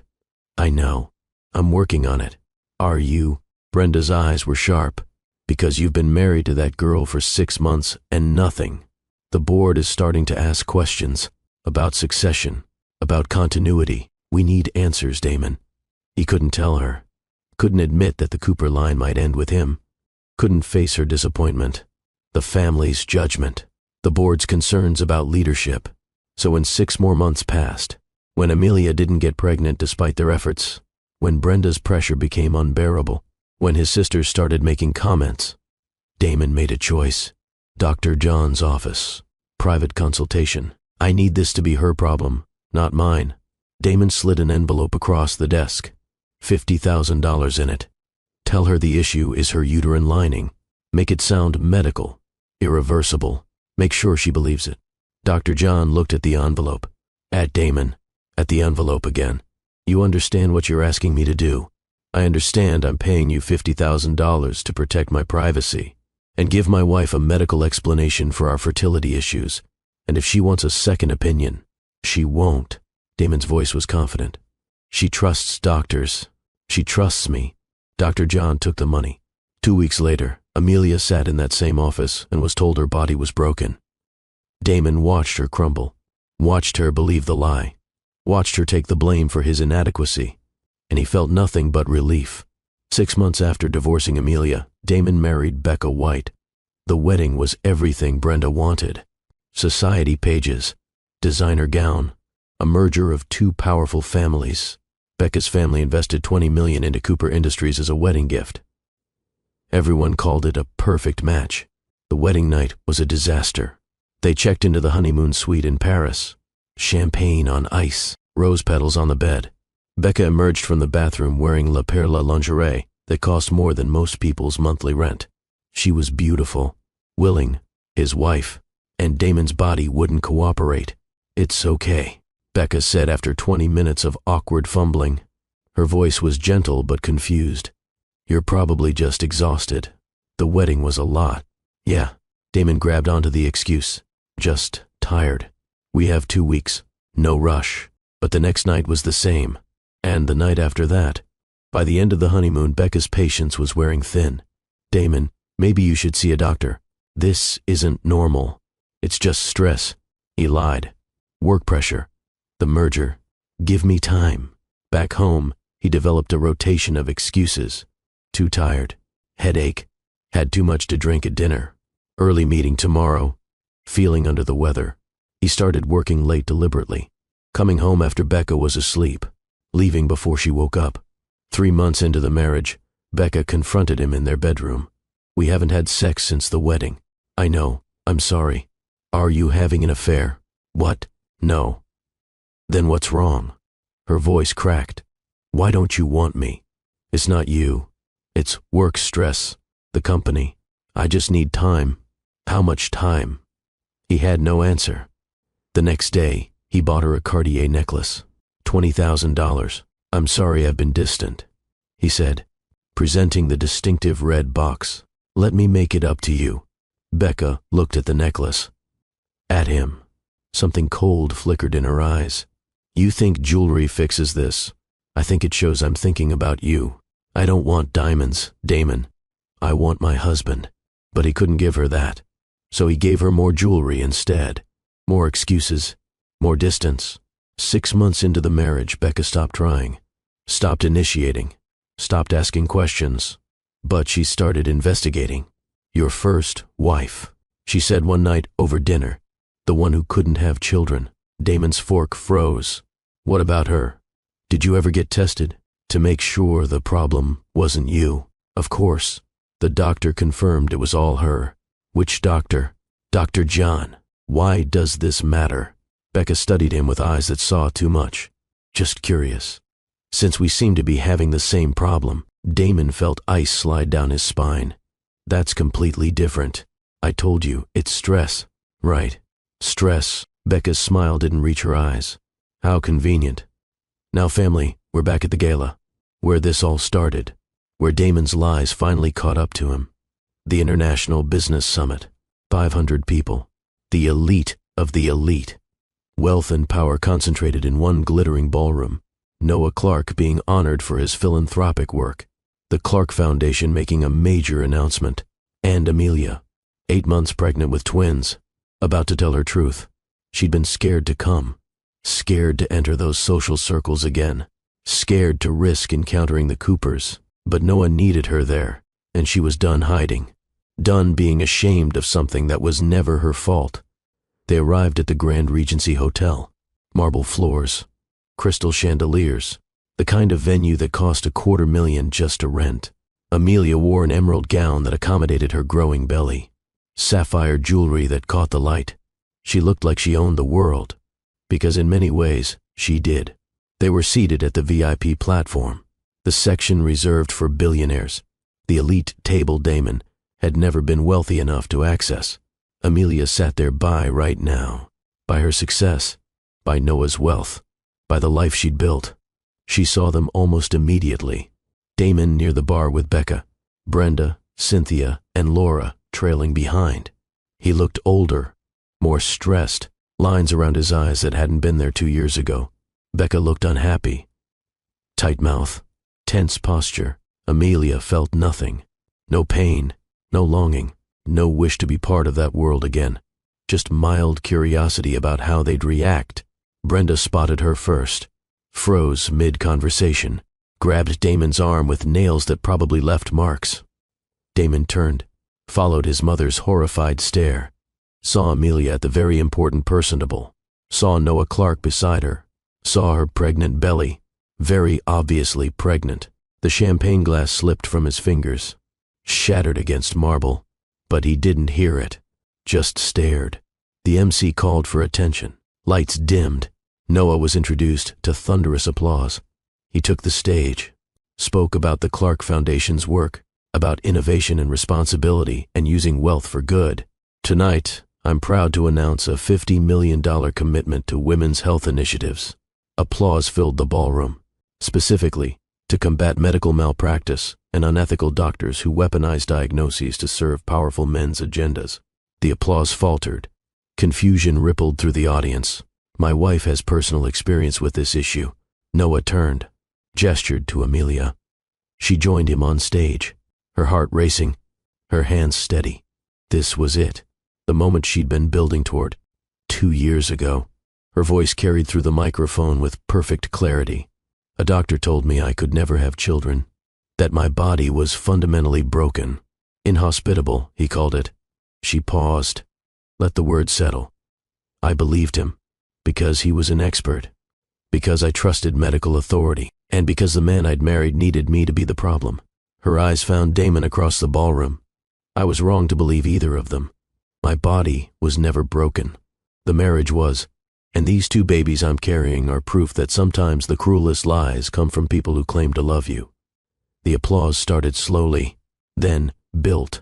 [SPEAKER 1] I know. I'm working on it. Are you? Brenda's eyes were sharp. Because you've been married to that girl for 6 months and nothing. The board is starting to ask questions about succession, about continuity. We need answers, Damon. He couldn't tell her. Couldn't admit that the Cooper line might end with him. Couldn't face her disappointment, the family's judgment, the board's concerns about leadership. So when 6 more months passed, when Amelia didn't get pregnant despite their efforts, when Brenda's pressure became unbearable, when his sisters started making comments, Damon made a choice. Dr. John's office. Private consultation. I need this to be her problem, not mine. Damon slid an envelope across the desk. $50,000 in it. Tell her the issue is her uterine lining. Make it sound medical, irreversible. Make sure she believes it. Dr. John looked at the envelope. At Damon. At the envelope again. You understand what you're asking me to do. I understand I'm paying you $50,000 to protect my privacy and give my wife a medical explanation for our fertility issues. And if she wants a second opinion, she won't. Damon's voice was confident. She trusts doctors. She trusts me. Dr. John took the money. 2 weeks later, Amelia sat in that same office and was told her body was broken. Damon watched her crumble, watched her believe the lie, watched her take the blame for his inadequacy, and he felt nothing but relief. 6 months after divorcing Amelia, Damon married Becca White. The wedding was everything Brenda wanted. Society pages, designer gown, a merger of two powerful families. Becca's family invested $20 million into Cooper Industries as a wedding gift. Everyone called it a perfect match. The wedding night was a disaster. They checked into the honeymoon suite in Paris. Champagne on ice, rose petals on the bed. Becca emerged from the bathroom wearing La Perla lingerie that cost more than most people's monthly rent. She was beautiful, willing, his wife, and Damon's body wouldn't cooperate. It's okay, Becca said after 20 minutes of awkward fumbling. Her voice was gentle but confused. You're probably just exhausted. The wedding was a lot. Yeah, Damon grabbed onto the excuse. Just tired. We have 2 weeks. No rush. But the next night was the same. And the night after that. By the end of the honeymoon, Becca's patience was wearing thin. Damon, maybe you should see a doctor. This isn't normal. It's just stress. He lied. Work pressure. The merger. Give me time. Back home, he developed a rotation of excuses. Too tired. Headache. Had too much to drink at dinner. Early meeting tomorrow. Feeling under the weather. He started working late deliberately. Coming home after Becca was asleep. Leaving before she woke up. 3 months into the marriage, Becca confronted him in their bedroom. We haven't had sex since the wedding. I know. I'm sorry. Are you having an affair? What? No. Then what's wrong? Her voice cracked. Why don't you want me? It's not you. It's work stress. The company. I just need time. How much time? He had no answer. The next day, he bought her a Cartier necklace. $20,000. I'm sorry I've been distant, he said, presenting the distinctive red box. Let me make it up to you. Becca looked at the necklace. At him. Something cold flickered in her eyes. You think jewelry fixes this? I think it shows I'm thinking about you. I don't want diamonds, Damon. I want my husband. But he couldn't give her that. So he gave her more jewelry instead. More excuses. More distance. 6 months into the marriage, Becca stopped trying. Stopped initiating. Stopped asking questions. But she started investigating. Your first wife, she said one night over dinner. The one who couldn't have children. Damon's fork froze. What about her? Did you ever get tested? To make sure the problem wasn't you. Of course. The doctor confirmed it was all her. Which doctor? Dr. John. Why does this matter? Becca studied him with eyes that saw too much. Just curious. Since we seem to be having the same problem, Damon felt ice slide down his spine. That's completely different. I told you, it's stress. Right. Stress. Becca's smile didn't reach her eyes. How convenient. Now family, we're back at the gala. Where this all started. Where Damon's lies finally caught up to him. The International Business Summit. 500 people. The elite of the elite. Wealth and power concentrated in one glittering ballroom. Noah Clark being honored for his philanthropic work. The Clark Foundation making a major announcement. And Amelia, 8 months pregnant with twins, about to tell her truth. She'd been scared to come. Scared to enter those social circles again. Scared to risk encountering the Coopers. But Noah needed her there, and she was done hiding. Done being ashamed of something that was never her fault. They arrived at the Grand Regency Hotel. Marble floors. Crystal chandeliers. The kind of venue that cost $250,000 just to rent. Amelia wore an emerald gown that accommodated her growing belly, sapphire jewelry that caught the light. She looked like she owned the world, because in many ways, she did. They were seated at the VIP platform, the section reserved for billionaires, the elite table Damon had never been wealthy enough to access. Amelia sat there right now, by her success, by Noah's wealth, by the life she'd built. She saw them almost immediately. Damon near the bar with Becca, Brenda, Cynthia, and Laura trailing behind. He looked older, more stressed, lines around his eyes that hadn't been there 2 years ago. Becca looked unhappy. Tight mouth, tense posture. Amelia felt nothing. No pain, no longing, no wish to be part of that world again. Just mild curiosity about how they'd react. Brenda spotted her first, froze mid-conversation, grabbed Damon's arm with nails that probably left marks. Damon turned, followed his mother's horrified stare, saw Amelia at the very important personable, saw Noah Clark beside her, saw her pregnant belly, very obviously pregnant. The champagne glass slipped from his fingers, shattered against marble, but he didn't hear it, just stared. The MC called for attention. Lights dimmed. Noah was introduced to thunderous applause. He took the stage, spoke about the Clark Foundation's work, about innovation and responsibility and using wealth for good. Tonight, I'm proud to announce a $50 million commitment to women's health initiatives. Applause filled the ballroom, specifically to combat medical malpractice and unethical doctors who weaponize diagnoses to serve powerful men's agendas. The applause faltered. Confusion rippled through the audience. My wife has personal experience with this issue. Noah turned, gestured to Amelia. She joined him on stage, her heart racing, her hands steady. This was it, the moment she'd been building toward 2 years ago. Her voice carried through the microphone with perfect clarity. A doctor told me I could never have children, that my body was fundamentally broken. Inhospitable, he called it. She paused, let the word settle. I believed him, because he was an expert, because I trusted medical authority, and because the man I'd married needed me to be the problem. Her eyes found Damon across the ballroom. I was wrong to believe either of them. My body was never broken. The marriage was, and these 2 babies I'm carrying are proof that sometimes the cruelest lies come from people who claim to love you. The applause started slowly, then built.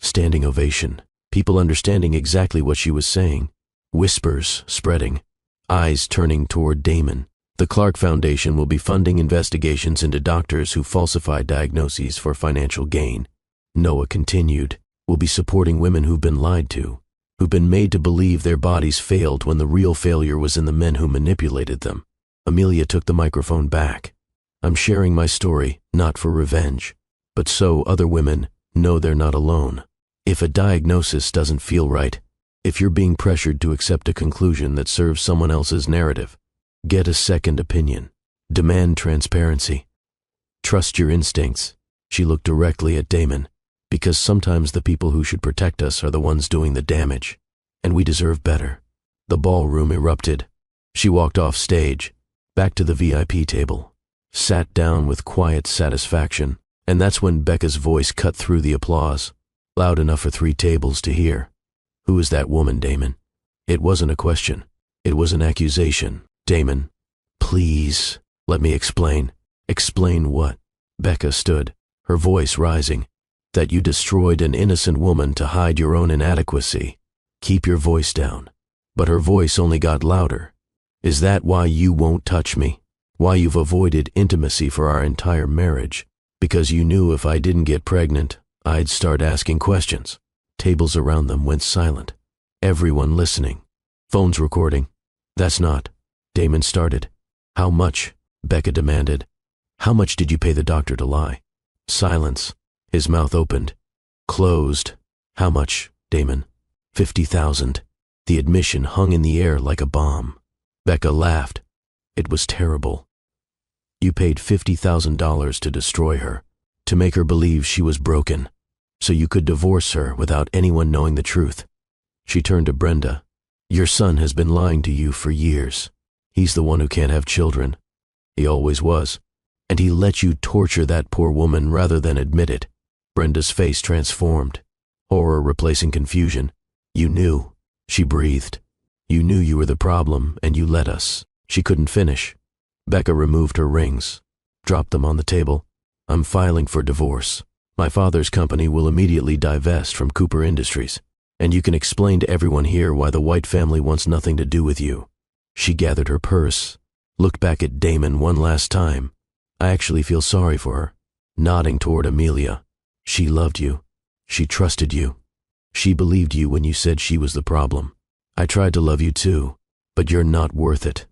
[SPEAKER 1] Standing ovation, people understanding exactly what she was saying, whispers spreading, eyes turning toward Damon. The Clark Foundation will be funding investigations into doctors who falsify diagnoses for financial gain. Noah continued, we'll be supporting women who've been lied to, who've been made to believe their bodies failed when the real failure was in the men who manipulated them. Amelia took the microphone back. I'm sharing my story, not for revenge, but so other women know they're not alone. If a diagnosis doesn't feel right, if you're being pressured to accept a conclusion that serves someone else's narrative, get a second opinion. Demand transparency. Trust your instincts. She looked directly at Damon, because sometimes the people who should protect us are the ones doing the damage, and we deserve better. The ballroom erupted. She walked off stage, back to the VIP table, sat down with quiet satisfaction, and that's when Becca's voice cut through the applause, loud enough for 3 tables to hear. Who is that woman, Damon? It wasn't a question. It was an accusation. Damon, please, let me explain. Explain what? Becca stood, her voice rising. That you destroyed an innocent woman to hide your own inadequacy. Keep your voice down. But her voice only got louder. Is that why you won't touch me? Why you've avoided intimacy for our entire marriage? Because you knew if I didn't get pregnant, I'd start asking questions. Tables around them went silent. Everyone listening. Phones recording. That's not. Damon started. How much? Becca demanded. How much did you pay the doctor to lie? Silence. His mouth opened, closed. How much, Damon? 50,000. The admission hung in the air like a bomb. Becca laughed. It was terrible. You paid $50,000 to destroy her, to make her believe she was broken, so you could divorce her without anyone knowing the truth. She turned to Brenda. Your son has been lying to you for years. He's the one who can't have children. He always was. And he let you torture that poor woman rather than admit it. Brenda's face transformed, horror replacing confusion. You knew. She breathed. You knew you were the problem, and you let us. She couldn't finish. Becca removed her rings, dropped them on the table. I'm filing for divorce. My father's company will immediately divest from Cooper Industries, and you can explain to everyone here why the White family wants nothing to do with you. She gathered her purse, looked back at Damon one last time. I actually feel sorry for her, nodding toward Amelia. She loved you. She trusted you. She believed you when you said she was the problem. I tried to love you too, but you're not worth it.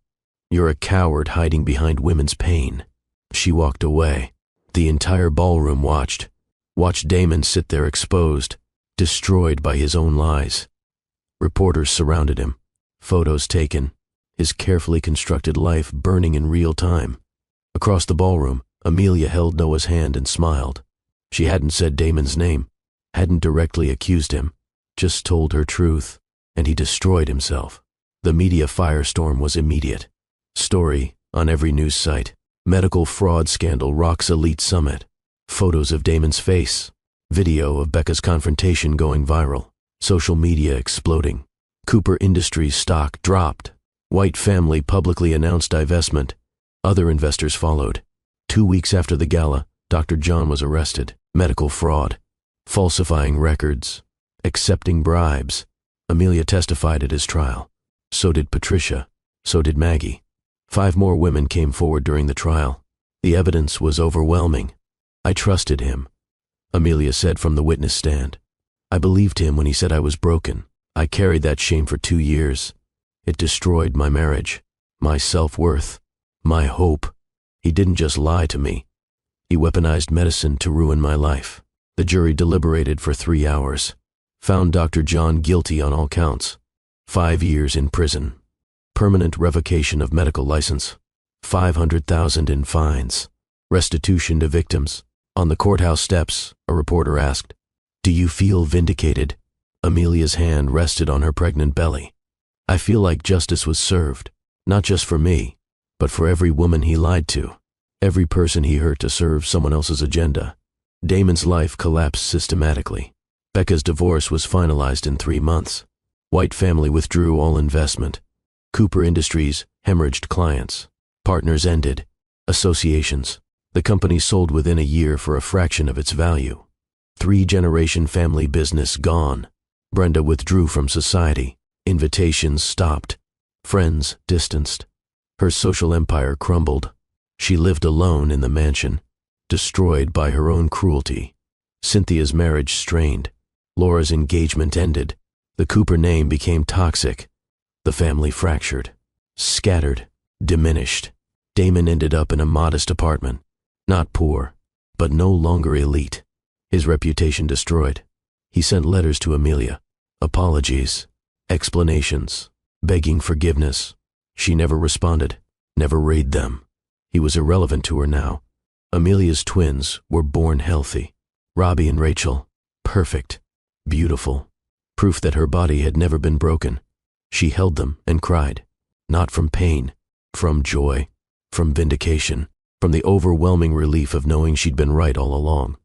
[SPEAKER 1] You're a coward hiding behind women's pain. She walked away. The entire ballroom watched Damon sit there exposed, destroyed by his own lies. Reporters surrounded him, photos taken, his carefully constructed life burning in real time. Across the ballroom, Amelia held Noah's hand and smiled. She hadn't said Damon's name, hadn't directly accused him, just told her truth, and he destroyed himself. The media firestorm was immediate. Story on every news site. Medical fraud scandal rocks elite summit. Photos of Damon's face. Video of Becca's confrontation going viral. Social media exploding. Cooper Industries stock dropped. White family publicly announced divestment. Other investors followed. 2 weeks after the gala, Dr. John was arrested. Medical fraud. Falsifying records. Accepting bribes. Amelia testified at his trial. So did Patricia. So did Maggie. 5 more women came forward during the trial. The evidence was overwhelming. I trusted him, Amelia said from the witness stand. I believed him when he said I was broken. I carried that shame for 2 years. It destroyed my marriage, my self-worth, my hope. He didn't just lie to me. He weaponized medicine to ruin my life. The jury deliberated for 3 hours, found Dr. John guilty on all counts. 5 years in prison. Permanent revocation of medical license. $500,000 in fines. Restitution to victims. On the courthouse steps, a reporter asked, "Do you feel vindicated?" Amelia's hand rested on her pregnant belly. I feel like justice was served, not just for me, but for every woman he lied to, every person he hurt to serve someone else's agenda. Damon's life collapsed systematically. Becca's divorce was finalized in 3 months. White family withdrew all investment. Cooper Industries hemorrhaged clients. Partners ended. Associations. The company sold within a year for a fraction of its value. 3-generation family business gone. Brenda withdrew from society. Invitations stopped. Friends distanced. Her social empire crumbled. She lived alone in the mansion, destroyed by her own cruelty. Cynthia's marriage strained. Laura's engagement ended. The Cooper name became toxic. The family fractured, scattered, diminished. Damon ended up in a modest apartment. Not poor, but no longer elite. His reputation destroyed. He sent letters to Amelia. Apologies, explanations, begging forgiveness. She never responded, never read them. He was irrelevant to her now. Amelia's twins were born healthy. Robbie and Rachel, perfect, beautiful. Proof that her body had never been broken. She held them and cried, not from pain, from joy, from vindication, from the overwhelming relief of knowing she'd been right all along.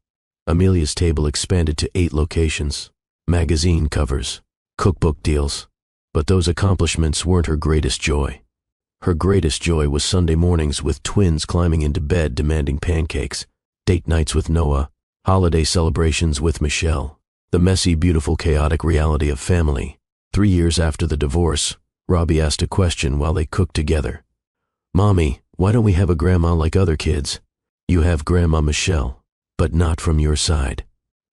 [SPEAKER 1] Amelia's table expanded to 8 locations, magazine covers, cookbook deals, but those accomplishments weren't her greatest joy. Her greatest joy was Sunday mornings with twins climbing into bed demanding pancakes, date nights with Noah, holiday celebrations with Michelle, the messy, beautiful, chaotic reality of family. 3 years after the divorce, Robbie asked a question while they cooked together. "Mommy, why don't we have a grandma like other kids? You have Grandma Michelle, but not from your side."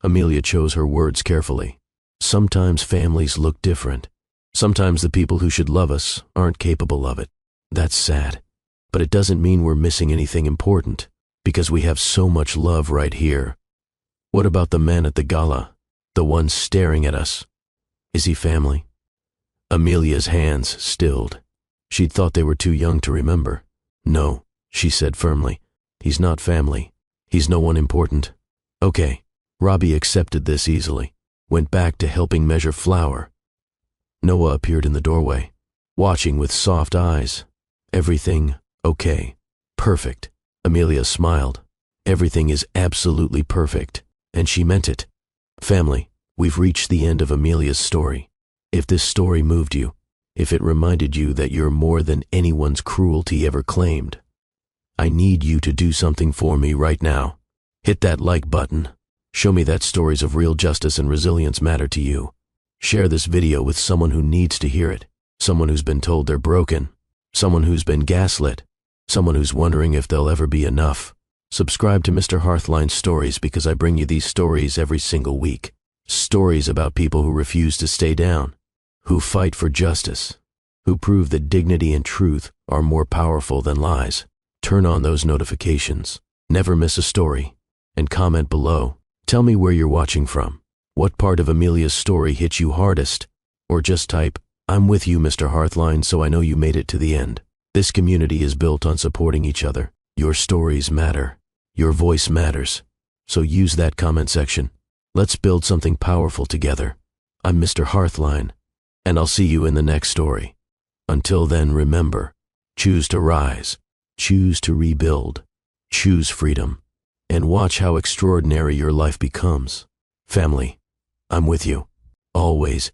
[SPEAKER 1] Amelia chose her words carefully. Sometimes families look different. Sometimes the people who should love us aren't capable of it. That's sad. But it doesn't mean we're missing anything important, because we have so much love right here. What about the man at the gala? The one staring at us? Is he family? Amelia's hands stilled. She'd thought they were too young to remember. "No," she said firmly. "He's not family. He's no one important." Okay. Robbie accepted this easily, went back to helping measure flour. Noah appeared in the doorway, watching with soft eyes. Everything okay. Perfect. Amelia smiled. Everything is absolutely perfect, and she meant it. Family, we've reached the end of Amelia's story. If this story moved you, if it reminded you that you're more than anyone's cruelty ever claimed, I need you to do something for me right now. Hit that like button. Show me that stories of real justice and resilience matter to you. Share this video with someone who needs to hear it, someone who's been told they're broken, someone who's been gaslit, someone who's wondering if there'll ever be enough. Subscribe to Mr. Hearthline's Stories because I bring you these stories every single week. Stories about people who refuse to stay down, who fight for justice, who prove that dignity and truth are more powerful than lies. Turn on those notifications. Never miss a story. And comment below. Tell me where you're watching from. What part of Amelia's story hit you hardest? Or just type, "I'm with you, Mr. Hearthline, so I know you made it to the end." This community is built on supporting each other. Your stories matter. Your voice matters. So use that comment section. Let's build something powerful together. I'm Mr. Hearthline, and I'll see you in the next story. Until then, remember, choose to rise, choose to rebuild, choose freedom, and watch how extraordinary your life becomes. Family, I'm with you, always,